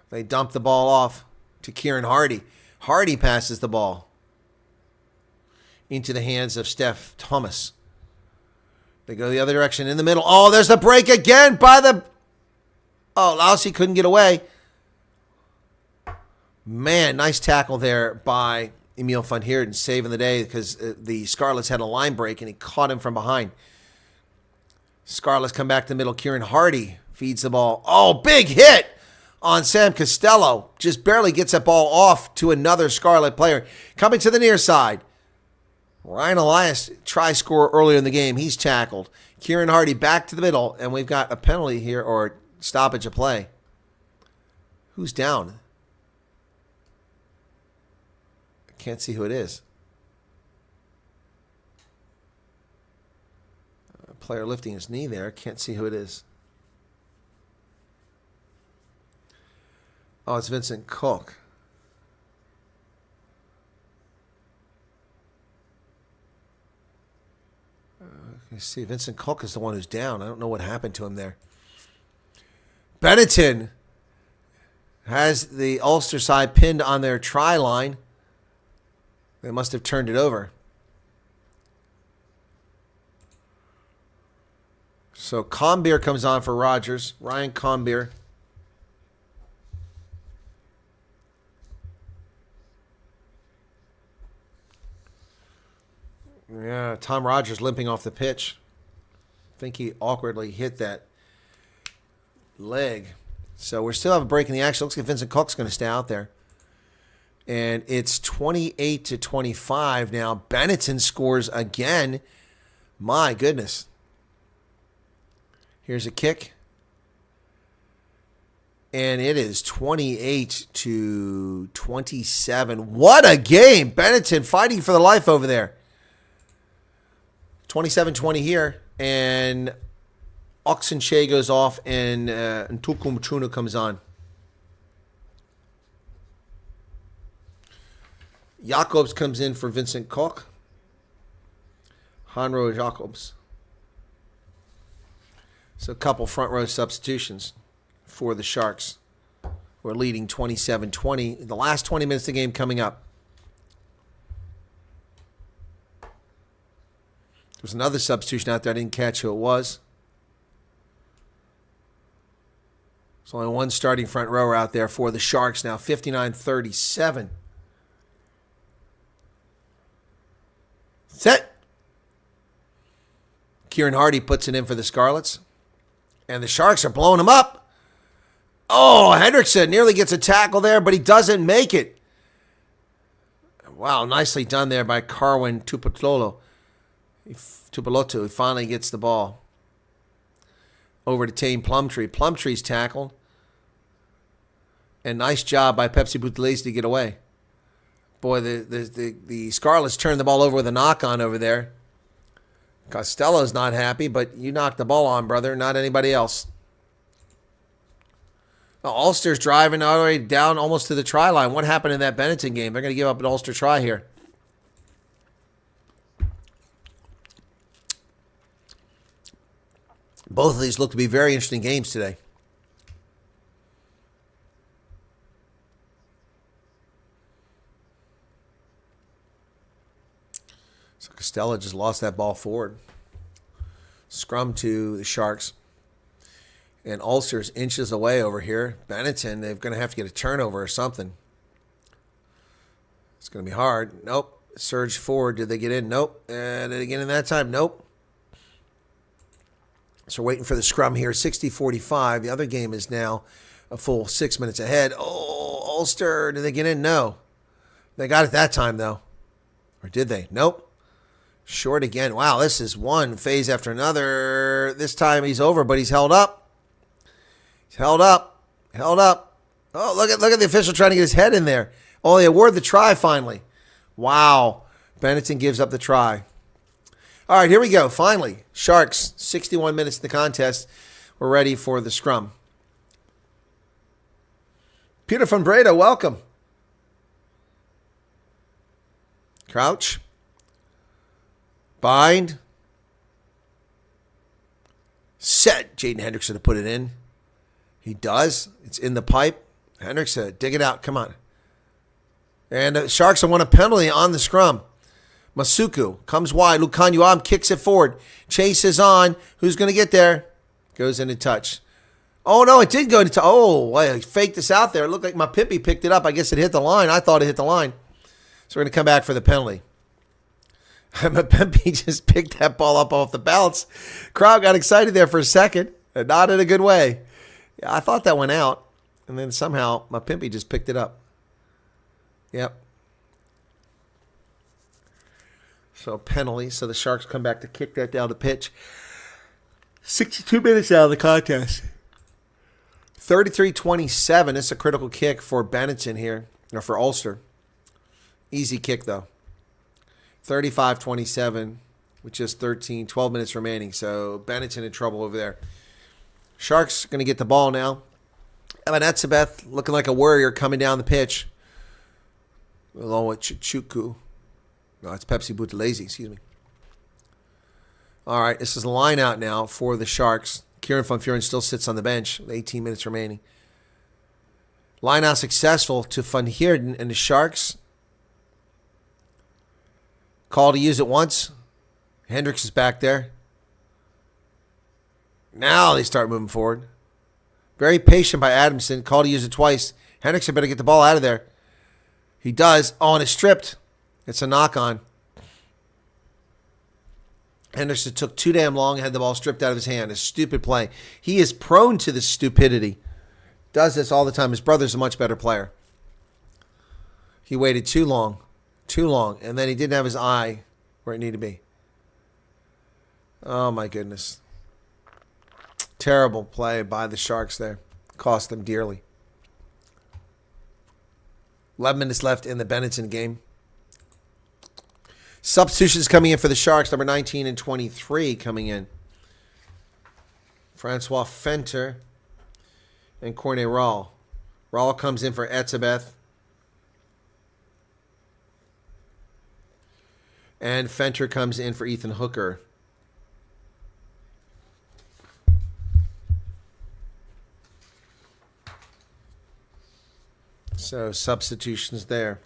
[SPEAKER 1] They dump the ball off to Kieran Hardy. Hardy passes the ball into the hands of Steph Thomas. They go the other direction in the middle. Oh, there's the break again by the... Oh, Lousy couldn't get away. Man, nice tackle there by Emil van Heerden, saving the day because the Scarlets had a line break and he caught him from behind. Scarlets come back to the middle. Kieran Hardy feeds the ball. Oh, big hit on Sam Costello. Just barely gets that ball off to another Scarlet player. Coming to the near side. Ryan Elias try score earlier in the game. He's tackled. Kieran Hardy back to the middle, and we've got a penalty here or stoppage of play. Who's down? I can't see who it is. A player lifting his knee there. Can't see who it is. Oh, it's Vincent Koch. You see, Vincent Koch is the one who's down. I don't know what happened to him there. Benetton has the Ulster side pinned on their try line. They must have turned it over. So Combeer comes on for Rogers. Ryan Combeer. Yeah, Tom Rogers limping off the pitch. I think he awkwardly hit that leg. So we still have a break in the action. Looks like Vincent Koch's going to stay out there. And it's 28-25 now. Benetton scores again. My goodness. Here's a kick. And it is 28-27. What a game. Benetton fighting for the life over there. 27-20 here. And Oxenche goes off and Ntuku Mchunu comes on. Jacobs comes in for Vincent Koch. Hanro Jacobs. So a couple front row substitutions for the Sharks. We're leading 27-20. The last 20 minutes of the game coming up. There's another substitution out there. I didn't catch who it was. There's only one starting front rower out there for the Sharks now. 59-37. Set. Kieran Hardy puts it in for the Scarlets. And the Sharks are blowing him up. Oh, Hendrickson nearly gets a tackle there, but he doesn't make it. Wow, nicely done there by Carwin Tupolotu. He finally gets the ball. Over to Tane Plumtree. Plumtree's tackled. And nice job by Pepsi Buthelezi to get away. Boy, the Scarlets turned the ball over with a knock-on over there. Costello's not happy, but you knocked the ball on, brother, not anybody else. Ulster's driving all the way down almost to the try line. What happened in that Benetton game? They're going to give up an Ulster try here. Both of these look to be very interesting games today. So Costello just lost that ball forward. Scrum to the Sharks. And Ulster's inches away over here. Benetton, they're going to have to get a turnover or something. It's going to be hard. Nope. Surge forward. Did they get in? Nope. Did they get in that time? Nope. So we're waiting for the scrum here. 60-45. The other game is now a full 6 minutes ahead. Oh, Ulster. Did they get in? No. They got it that time, though. Or did they? Nope. Short again. Wow, this is one phase after another. This time he's over, but he's held up. Held up. Held up. Oh, look at the official trying to get his head in there. Oh, they award the try finally. Wow. Benetton gives up the try. All right, here we go. Finally, Sharks, 61 minutes in the contest. We're ready for the scrum. Peter van Breda, welcome. Crouch. Bind. Set. Jaden Hendrickson to put it in. He does. It's in the pipe. Hendrickson, dig it out. Come on. And the Sharks have won a penalty on the scrum. Masuku comes wide. Lukanyuam kicks it forward. Chase is on. Who's going to get there? Goes into touch. Oh, no, it did go into touch. Oh, well, I faked this out there. It looked like my Pippy picked it up. I guess it hit the line. I thought it hit the line. So we're going to come back for the penalty. My Pippy just picked that ball up off the bounce. Crowd got excited there for a second. And not in a good way. Yeah, I thought that went out. And then somehow my Pimpy just picked it up. Yep. So penalty. So the Sharks come back to kick that down the pitch. 62 minutes out of the contest. 33-27. It's a critical kick for Benetton here. Or for Ulster. Easy kick though. 35-27. With just 12 minutes remaining. So Benetton in trouble over there. Sharks going to get the ball now. Evan Etzebeth looking like a warrior coming down the pitch. Along with Chuku. No, it's Pepsi Buthelezi, excuse me. All right, this is a line out now for the Sharks. Kieran van Vuuren still sits on the bench with 18 minutes remaining. Line out successful to Van Heerden and the Sharks. Call to use it once. Hendricks is back there. Now they start moving forward. Very patient by Adamson. Call to use it twice. Hendrickson better get the ball out of there. He does. Oh, and it's stripped. It's a knock-on. Henderson took too damn long and had the ball stripped out of his hand. A stupid play. He is prone to this stupidity. Does this all the time. His brother's a much better player. He waited too long. Too long. And then he didn't have his eye where it needed to be. Oh, my goodness. Terrible play by the Sharks there. Cost them dearly. 11 minutes left in the Benetton game. Substitutions coming in for the Sharks. Number 19 and 23 coming in. Francois Fenter and Cornet Rawl. Rawl comes in for Etzebeth. And Fenter comes in for Ethan Hooker. So substitutions there.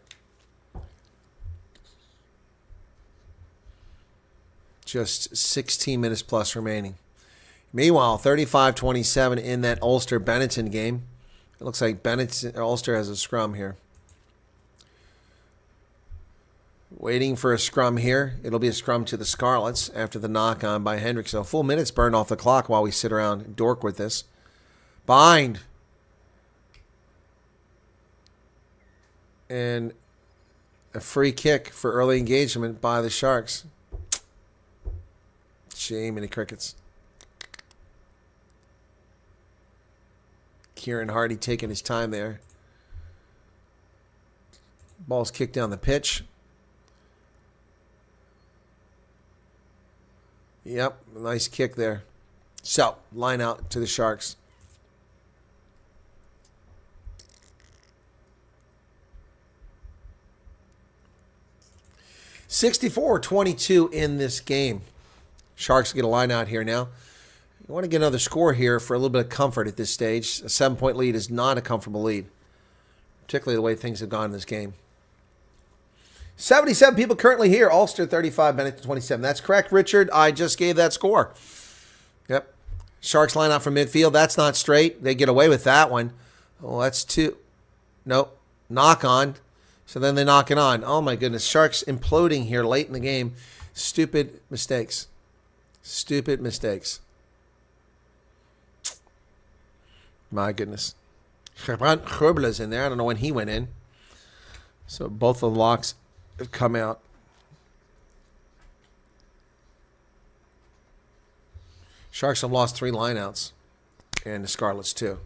[SPEAKER 1] Just 16 minutes plus remaining. Meanwhile, 35-27 in that Ulster-Benetton game. It looks like Ulster has a scrum here. Waiting for a scrum here. It'll be a scrum to the Scarlets after the knock-on by Hendrick. So full minutes burned off the clock while we sit around and dork with this. Bind. And a free kick for early engagement by the Sharks. Shame many crickets. Kieran Hardy taking his time there. Ball's kicked down the pitch. Yep, nice kick there. So, line out to the Sharks. $64-22 in this game. Sharks get a line out here now. You want to get another score here for a little bit of comfort at this stage. A 7-point lead is not a comfortable lead, particularly the way things have gone in this game. 77 people currently here. Ulster 35, Benetton 27. That's correct, Richard. I just gave that score. Yep. Sharks line out from midfield. That's not straight. They get away with that one. Oh, that's two. Nope. Knock on. So then they knock it on. Oh, my goodness. Sharks imploding here late in the game. Stupid mistakes. Stupid mistakes. My goodness. Gerbela's in there. I don't know when he went in. So both of the locks have come out. Sharks have lost 3 lineouts. And the Scarlets too.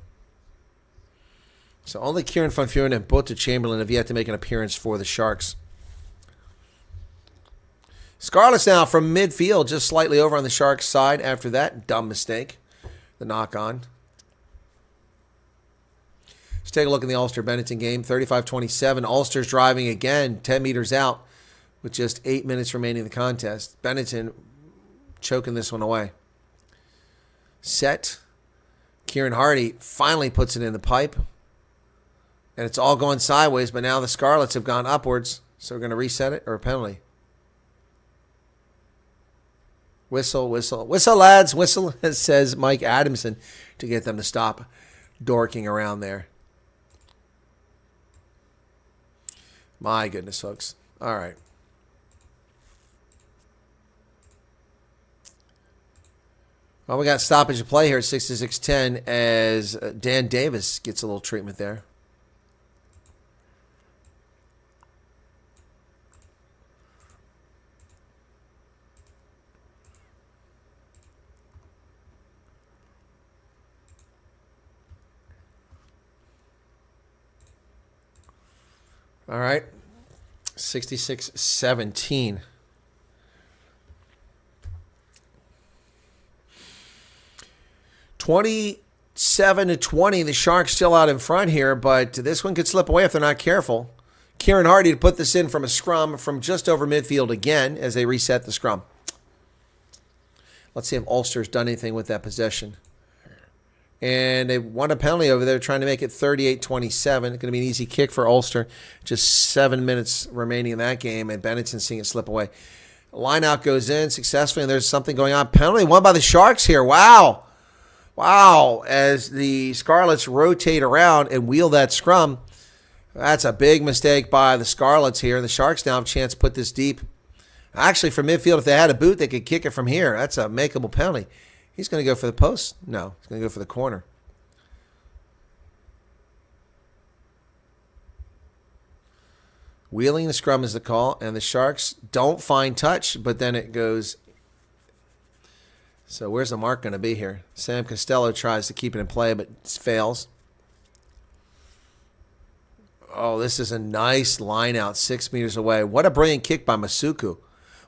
[SPEAKER 1] So only Kieran Van Vuren and Botte Chamberlain have yet to make an appearance for the Sharks. Scarlets now from midfield, just slightly over on the Sharks side after that dumb mistake. The knock-on. Let's take a look at the Ulster-Benetton game. 35-27. Ulster's driving again, 10 meters out with just 8 minutes remaining in the contest. Benetton choking this one away. Set. Kieran Hardy finally puts it in the pipe. And it's all going sideways, but now the Scarlets have gone upwards. So we're going to reset it or a penalty. Whistle, whistle. Whistle, lads. Whistle, says Mike Adamson to get them to stop dorking around there. My goodness, folks. All right. Well, we got stoppage of play here at 66-10 as Dan Davis gets a little treatment there. All right, 66-17. $27-20. The Sharks still out in front here, but this one could slip away if they're not careful. Kieran Hardy to put this in from a scrum from just over midfield again as they reset the scrum. Let's see if Ulster's done anything with that possession. And they won a penalty over there trying to make it 38-27. Going to be an easy kick for Ulster. Just 7 minutes remaining in that game, and Benetton seeing it slip away. Line out goes in successfully, and there's something going on. Penalty won by the Sharks here. Wow. Wow. As the Scarlets rotate around and wheel that scrum. That's a big mistake by the Scarlets here. The Sharks now have a chance to put this deep. Actually, from midfield, if they had a boot, they could kick it from here. That's a makeable penalty. He's going to go for the post? No, he's going to go for the corner. Wheeling the scrum is the call, and the Sharks don't find touch, but then it goes So where's the mark going to be here? Sam Costello tries to keep it in play, but fails. Oh, this is a nice line out 6 meters away. What a brilliant kick by Masuku.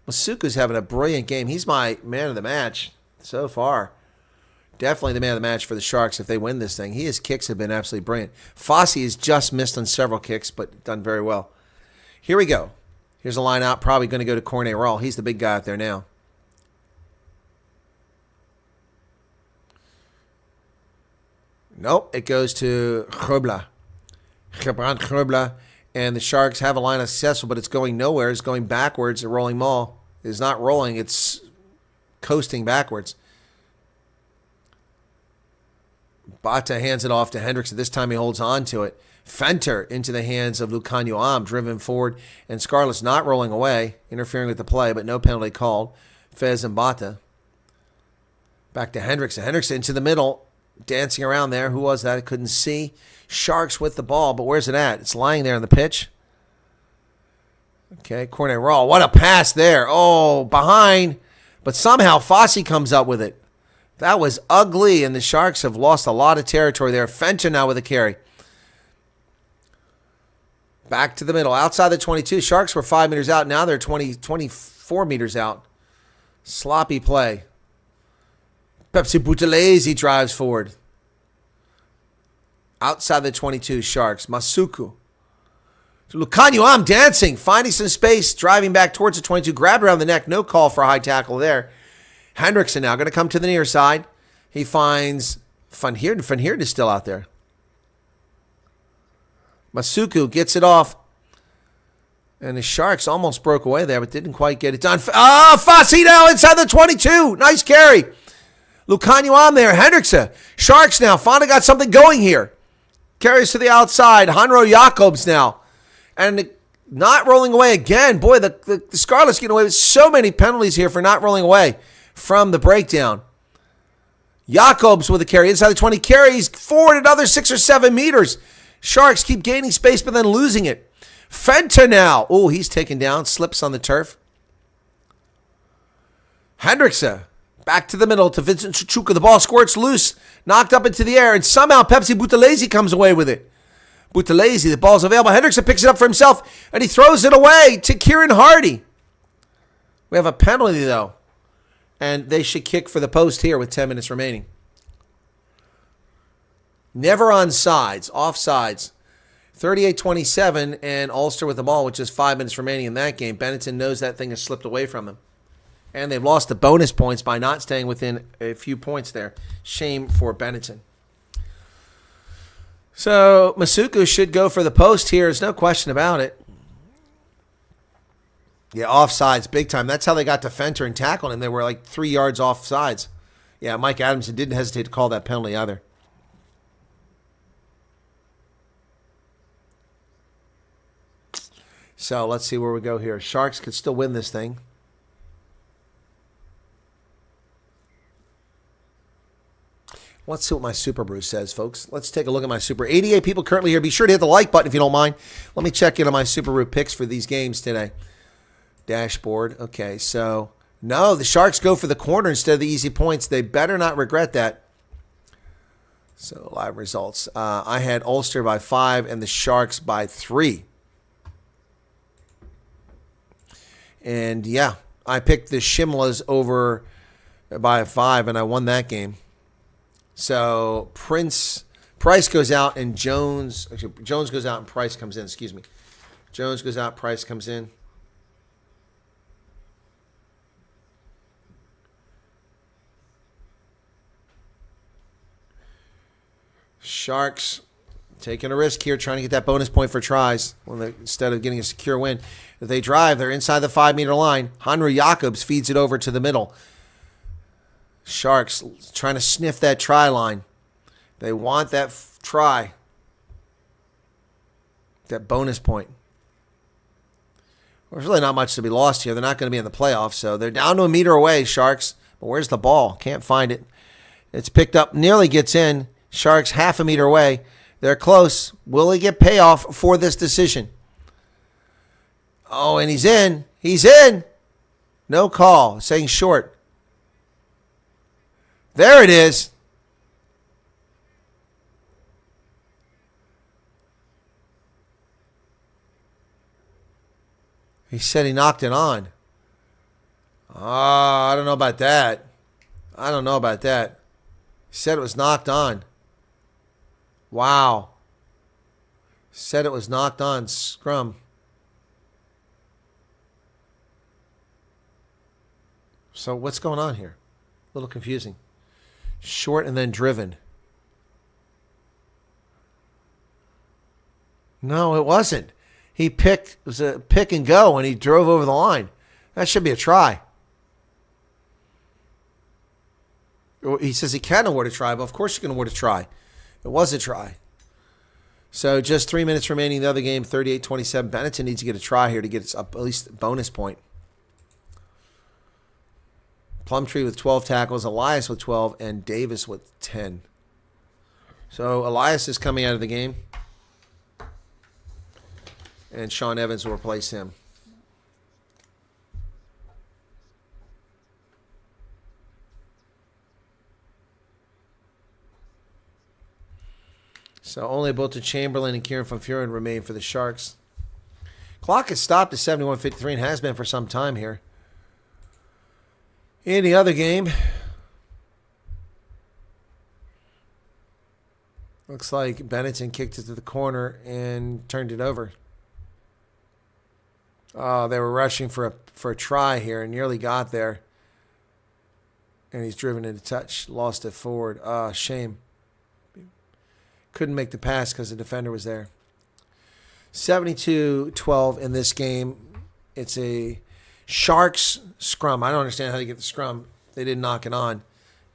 [SPEAKER 1] Masuku's having a brilliant game. He's my man of the match so far. Definitely the man of the match for the Sharks if they win this thing. His kicks have been absolutely brilliant. Fossey has just missed on several kicks, but done very well. Here we go. Here's a line out. Probably going to go to Cornet Rawl. He's the big guy out there now. Nope. It goes to Grobla. And the Sharks have a line of successful, but it's going nowhere. It's going backwards. A rolling maul is not rolling. It's coasting backwards. Bata hands it off to Hendricks. This time he holds on to it. Fenter into the hands of Lucanio Am, driven forward. And Scarlets not rolling away, interfering with the play, but no penalty called. Fez and Bata. Back to Hendricks. Hendricks into the middle, dancing around there. Who was that? I couldn't see. Sharks with the ball, but where's it at? It's lying there on the pitch. Okay, Cornet Rawl. What a pass there. Oh, behind. But somehow Fossey comes up with it. That was ugly, and the Sharks have lost a lot of territory there. Fenter now with a carry. Back to the middle. Outside the 22. Sharks were 5 meters out. Now they're 24 meters out. Sloppy play. Pepsi Buthelezi drives forward. Outside the 22, Sharks. Masuku. Lucanio Am dancing, finding some space, driving back towards the 22. Grabbed around the neck. No call for a high tackle there. Hendrickson now going to come to the near side. He finds Van Heerden. Van Heerden is still out there. Masuku gets it off. And the Sharks almost broke away there, but didn't quite get it done. Fossey now inside the 22. Nice carry. Lucanio Am there. Hendrickson. Sharks now finally got something going here. Carries to the outside. Hanro Jacobs now. And not rolling away again. Boy, the Scarlets getting away with so many penalties here for not rolling away from the breakdown. Jacobs with a carry inside the 20. Carries forward another 6 or 7 meters. Sharks keep gaining space but then losing it. Fenter now. Oh, he's taken down. Slips on the turf. Hendrickson. Back to the middle to Vincent Chuchuka. The ball squirts loose. Knocked up into the air. And somehow Pepsi Buthelezi comes away with it. Buthelezi, the ball's available. Hendrickson picks it up for himself. And he throws it away to Kieran Hardy. We have a penalty, though. And they should kick for the post here with 10 minutes remaining. Never on sides. Offsides. 38-27. And Ulster with the ball with just 5 minutes remaining in that game. Benetton knows that thing has slipped away from them. And they've lost the bonus points by not staying within a few points there. Shame for Benetton. So Masuku should go for the post here. There's no question about it. Yeah, offsides, big time. That's how they got to Fenter and tackled him. They were like 3 yards offsides. Yeah, Mike Adamson didn't hesitate to call that penalty either. So let's see where we go here. Sharks could still win this thing. Let's see what my Super Brew says, folks. Let's take a look at my Super. 88 people currently here. Be sure to hit the like button if you don't mind. Let me check in on my Super Brew picks for these games today. Dashboard. Okay, so no, the Sharks go for the corner instead of the easy points. They better not regret that. So live results. I had Ulster by 5 and the Sharks by 3. And yeah, I picked the Shimlas over by 5 and I won that game. So Price goes out and Jones goes out and Price comes in. Excuse me. Jones goes out, Price comes in. Sharks taking a risk here, trying to get that bonus point for tries instead of getting a secure win. If they drive, they're inside the 5-meter line. Hanro Jacobs feeds it over to the middle. Sharks trying to sniff that try line. They want that try. That bonus point. There's really not much to be lost here. They're not going to be in the playoffs, so they're down to a meter away, Sharks. But where's the ball? Can't find it. It's picked up, nearly gets in. Sharks half a meter away. They're close. Will he get payoff for this decision? Oh, and he's in. He's in. No call. Saying short. There it is. He said he knocked it on. I don't know about that. I don't know about that. He said it was knocked on. Wow. Said it was knocked on. Scrum. So what's going on here? A little confusing. Short and then driven. No, it wasn't. It was a pick and go and he drove over the line. That should be a try. He says he can award a try, but of course you can award a try. It was a try. So just 3 minutes remaining in the other game, 38-27. Benetton needs to get a try here to get up at least a bonus point. Plumtree with 12 tackles, Elias with 12, and Davis with 10. So Elias is coming out of the game. And Sean Evans will replace him. So only Bolton Chamberlain and Kieran Van Furen remain for the Sharks. Clock has stopped at 71:53 and has been for some time here. In the other game, looks like Benetton kicked it to the corner and turned it over. Oh, they were rushing for a try here and nearly got there. And he's driven into touch, lost it forward. Shame. Couldn't make the pass because the defender was there. 72-12 in this game. It's a Sharks scrum. I don't understand how they get the scrum. They didn't knock it on.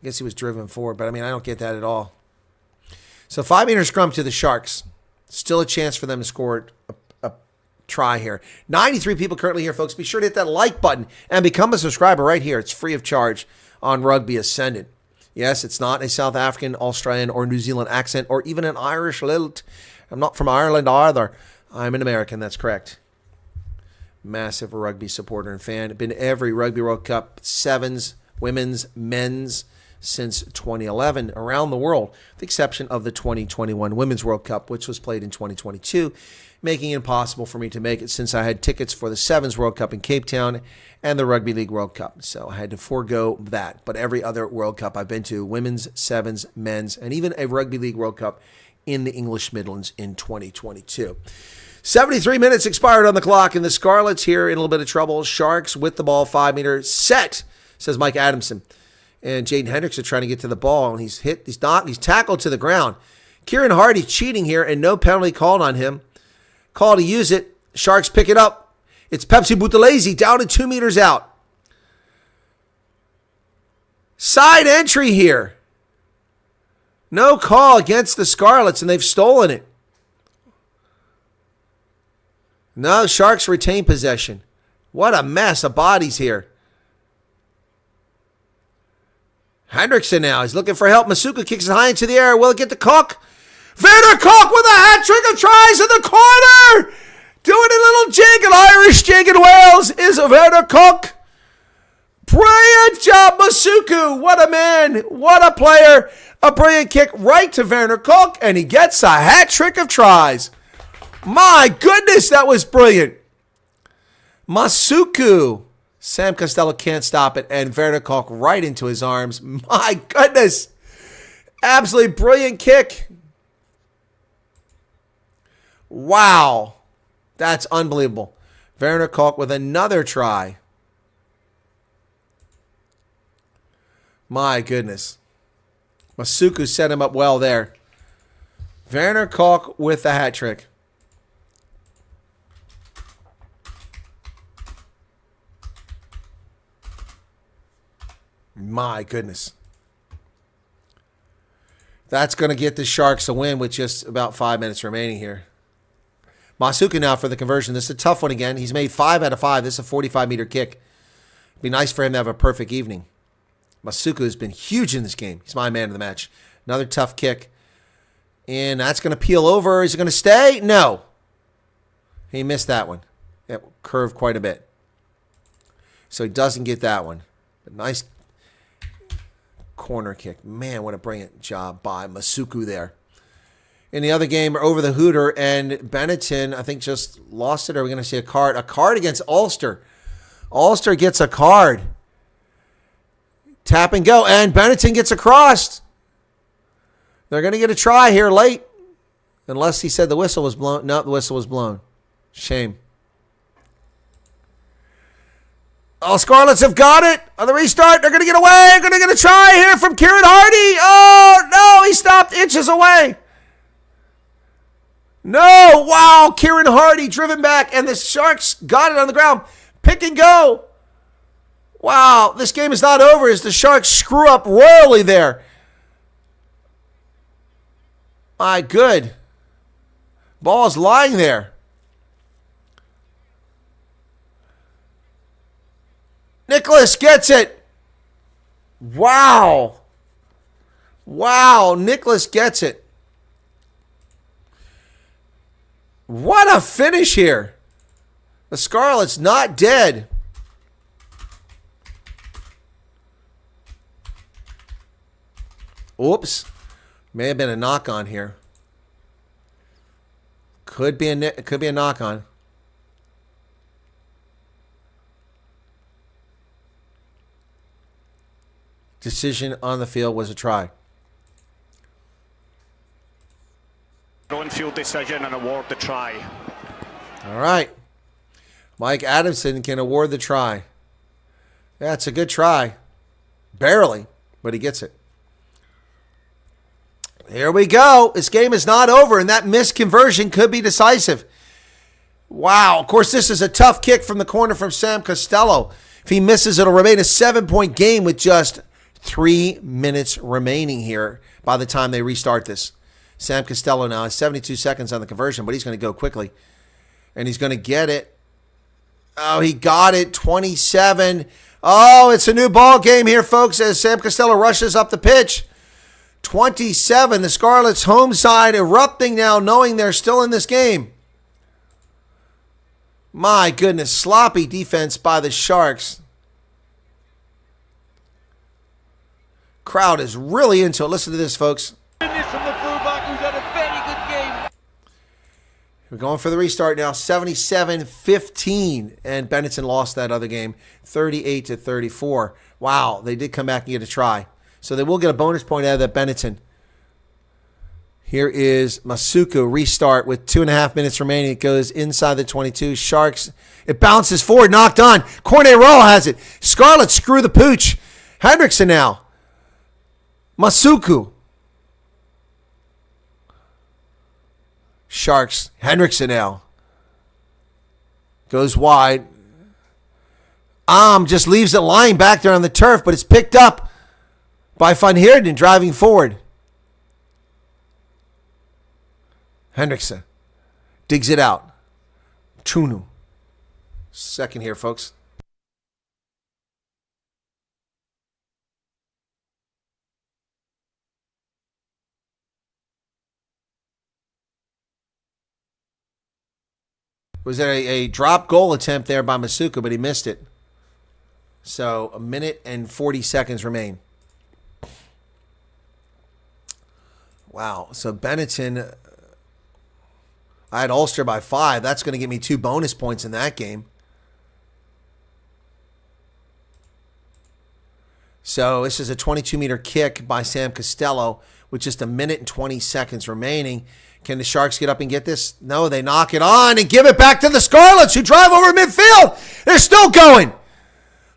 [SPEAKER 1] I guess he was driven forward, but I mean, I don't get that at all. So 5-meter scrum to the Sharks. Still a chance for them to score a try here. 93 people currently here, folks. Be sure to hit that like button and become a subscriber right here. It's free of charge on Rugby Ascendant. Yes, it's not a South African, Australian, or New Zealand accent, or even an Irish lilt. I'm not from Ireland either. I'm an American, that's correct. Massive rugby supporter and fan. Been to every Rugby World Cup, sevens, women's, men's, since 2011 around the world, with the exception of the 2021 Women's World Cup, which was played in 2022, making it impossible for me to make it since I had tickets for the Sevens World Cup in Cape Town and the Rugby League World Cup. So I had to forego that. But every other World Cup I've been to, women's, sevens, men's, and even a Rugby League World Cup in the English Midlands in 2022. 73 minutes expired on the clock, and the Scarlets here in a little bit of trouble. Sharks with the ball, 5-meter set, says Mike Adamson. And Jaden Hendrickson trying to get to the ball, and he's tackled to the ground. Kieran Hardy cheating here, and no penalty called on him. Call to use it. Sharks pick it up. It's Pepsi Buthelezi down at 2 meters out. Side entry here. No call against the Scarlets, and they've stolen it. No, Sharks retain possession. What a mess of bodies here. Hendrickson now. He's looking for help. Masuka kicks it high into the air. Will it get to Cook? Werner Cook with a hat trick of tries in the corner. Doing a little jig, an Irish jig in Wales is Werner Cook. Brilliant job, Masuku. What a man. What a player. A brilliant kick right to Werner Cook, and he gets a hat trick of tries. My goodness, that was brilliant. Masuku. Sam Costello can't stop it, and Werner Cook right into his arms. My goodness. Absolutely brilliant kick. Wow. That's unbelievable. Werner Cook with another try. My goodness. Masuku set him up well there. Werner Cook with the hat trick. My goodness. That's going to get the Sharks a win with just about 5 minutes remaining here. Masuku now for the conversion. This is a tough one again. He's made 5 out of 5. This is a 45-meter kick. It'd be nice for him to have a perfect evening. Masuku has been huge in this game. He's my man of the match. Another tough kick. And that's going to peel over. Is it going to stay? No. He missed that one. It curved quite a bit. So he doesn't get that one. But nice corner kick. Man, what a brilliant job by Masuku there. In the other game, over the hooter, and Benetton, I think, just lost it. Are we going to see a card? A card against Ulster. Ulster gets a card. Tap and go, and Benetton gets across. They're going to get a try here late. Unless he said the whistle was blown. No, the whistle was blown. Shame. Oh, Scarlets have got it. On the restart, they're going to get away. They're going to get a try here from Kieran Hardy. Oh, no, he stopped inches away. No, wow, Kieran Hardy driven back, and the Sharks got it on the ground. Pick and go. Wow, this game is not over as the Sharks screw up royally there. My good. Ball's lying there. Nicholas gets it. Wow. Wow, Nicholas gets it. What a finish here. The Scarlets not dead. Oops. May have been a knock on here. Could be a knock on. Decision on the field was a try.
[SPEAKER 3] On-field decision and award the try.
[SPEAKER 1] All right. Mike Adamson can award the try. That's a good try. Barely, but he gets it. Here we go. This game is not over, and that missed conversion could be decisive. Wow. Of course, this is a tough kick from the corner from Sam Costello. If he misses, it'll remain a 7-point game with just 3 minutes remaining here by the time they restart this. Sam Costello now has 72 seconds on the conversion, but he's going to go quickly. And he's going to get it. Oh, he got it. 27. Oh, it's a new ball game here, folks, as Sam Costello rushes up the pitch. 27. The Scarlets' home side erupting now, knowing they're still in this game. My goodness, sloppy defense by the Sharks. Crowd is really into it. Listen to this, folks.
[SPEAKER 2] From the fullback, who's had a very good game.
[SPEAKER 1] We're going for the restart now. 77-15, and Benetton lost that other game, 38-34. Wow, they did come back and get a try, so they will get a bonus point out of that Benetton. Here is Masuku restart with 2.5 minutes remaining. It goes inside the 22. Sharks. It bounces forward, knocked on. Cornet Roll has it. Scarlets screw the pooch. Hendrickson now. Masuku. Sharks. Hendrickson now. Goes wide. Just leaves it lying back there on the turf, but it's picked up by Van Heerden driving forward. Hendrickson digs it out. Chunu. Second here, folks. Was there a drop goal attempt there by Masuku, but he missed it. So 1 minute and 40 seconds remain. Wow. So Benetton, I had Ulster by 5. That's going to give me 2 bonus points in that game. So this is a 22-meter kick by Sam Costello with just 1 minute and 20 seconds remaining. Can the Sharks get up and get this? No, they knock it on and give it back to the Scarlets, who drive over midfield. They're still going.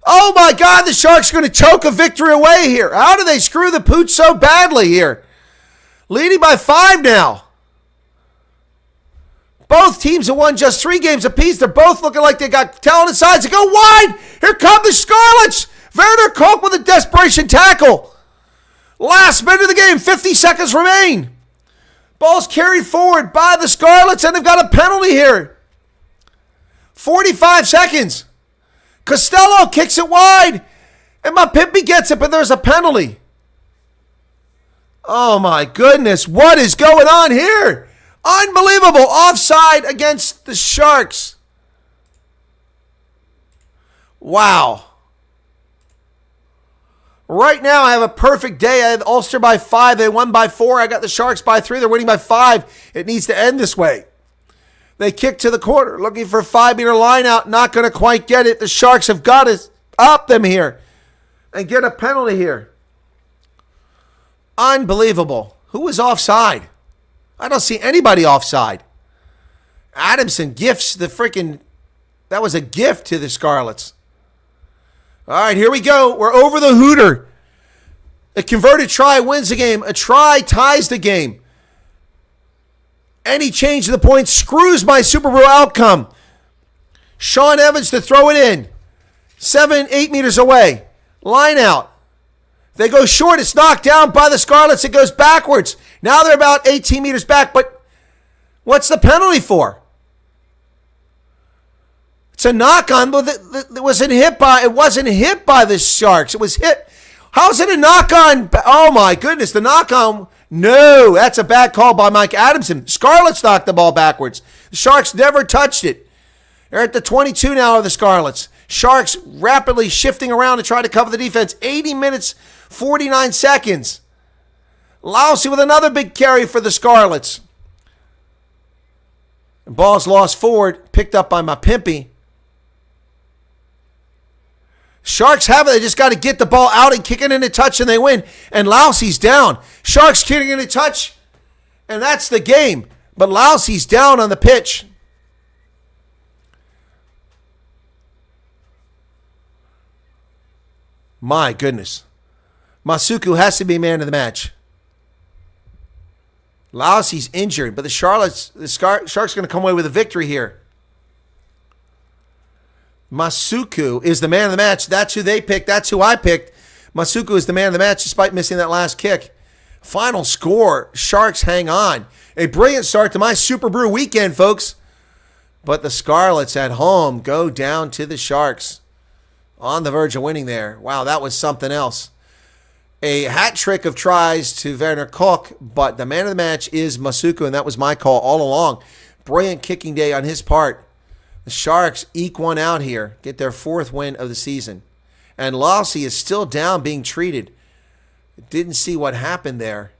[SPEAKER 1] Oh, my God, the Sharks are going to choke a victory away here. How do they screw the pooch so badly here? Leading by 5 now. Both teams have won just 3 games apiece. They're both looking like they got talented sides to go wide. Here come the Scarlets. Werner Koch with a desperation tackle. Last minute of the game, 50 seconds remain. Ball's carried forward by the Scarlets, and they've got a penalty here. 45 seconds. Costello kicks it wide, and Mapimpi gets it, but there's a penalty. Oh, my goodness. What is going on here? Unbelievable. Offside against the Sharks. Wow. Right now, I have a perfect day. I had Ulster by 5. They won by 4. I got the Sharks by 3. They're winning by 5. It needs to end this way. They kick to the corner, looking for a 5-meter line out. Not going to quite get it. The Sharks have got to up them here and get a penalty here. Unbelievable. Who was offside? I don't see anybody offside. Adamson gifts the freaking... That was a gift to the Scarlets. All right, here we go. We're over the hooter. A converted try wins the game. A try ties the game. Any change to the point screws my Super Bowl outcome. Sean Evans to throw it in. 8 meters away. Line out. They go short. It's knocked down by the Scarlets. It goes backwards. Now they're about 18 meters back, but what's the penalty for? It's a knock on, but it wasn't hit by the Sharks. It was hit. How is it a knock on? Oh my goodness, the knock on. No, that's a bad call by Mike Adamson. Scarlets knocked the ball backwards. The Sharks never touched it. They're at the 22 now of the Scarlets. Sharks rapidly shifting around to try to cover the defense. 80 minutes, 49 seconds. Lousy with another big carry for the Scarlets. The ball's lost forward, picked up by my Pimpy. Sharks have it. They just got to get the ball out and kick it in a touch, and they win. And Lousy's down. Sharks kicking in a touch, and that's the game. But Lousy's down on the pitch. My goodness. Masuku has to be man of the match. Lousy's injured, but the Sharks going to come away with a victory here. Masuku is the man of the match. That's who they picked. That's who I picked. Masuku is the man of the match despite missing that last kick. Final score, Sharks hang on. A brilliant start to my Super Brew weekend, folks. But the Scarlets at home go down to the Sharks. On the verge of winning there. Wow, that was something else. A hat trick of tries to Werner Koch, but the man of the match is Masuku, and that was my call all along. Brilliant kicking day on his part. The Sharks eke one out here, get their 4th win of the season. And Lousy is still down being treated. Didn't see what happened there.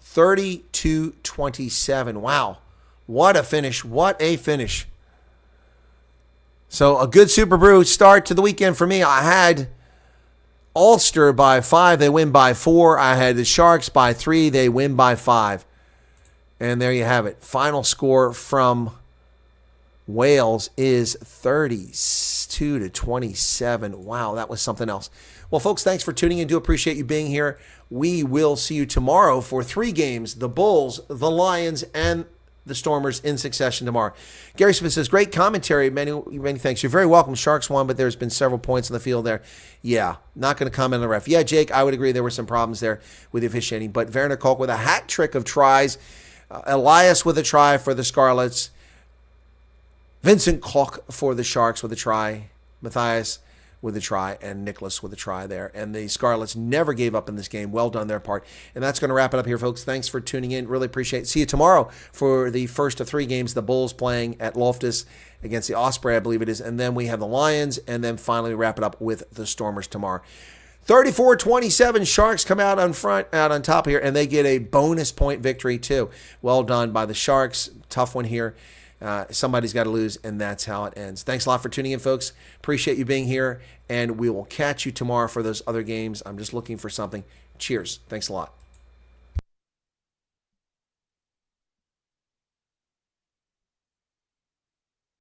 [SPEAKER 1] 32-27. Wow. What a finish. What a finish. So a good Super Brew start to the weekend for me. I had Ulster by 5. They win by 4. I had the Sharks by 3. They win by 5. And there you have it. Final score from Wales is 32-27. Wow, that was something else. Well, folks, thanks for tuning in. Do appreciate you being here. We will see you tomorrow for 3 games, the Bulls, the Lions, and the Stormers in succession tomorrow. Gary Smith says, great commentary. Many thanks. You're very welcome. Sharks won, but there's been several points on the field there. Yeah, not going to comment on the ref. Yeah, Jake, I would agree there were some problems there with the officiating, but Werner Koch with a hat trick of tries. Elias with a try for the Scarlets. Vincent Koch for the Sharks with a try. Matthias with a try. And Nicholas with a try there. And the Scarlets never gave up in this game. Well done their part. And that's going to wrap it up here, folks. Thanks for tuning in. Really appreciate it. See you tomorrow for the first of 3 games. The Bulls playing at Loftus against the Osprey, I believe it is. And then we have the Lions. And then finally wrap it up with the Stormers tomorrow. 34-27, Sharks come out on top here, and they get a bonus point victory too. Well done by the Sharks. Tough one here. Somebody's got to lose, and that's how it ends. Thanks a lot for tuning in, folks. Appreciate you being here, and we will catch you tomorrow for those other games. I'm just looking for something. Cheers. Thanks a lot.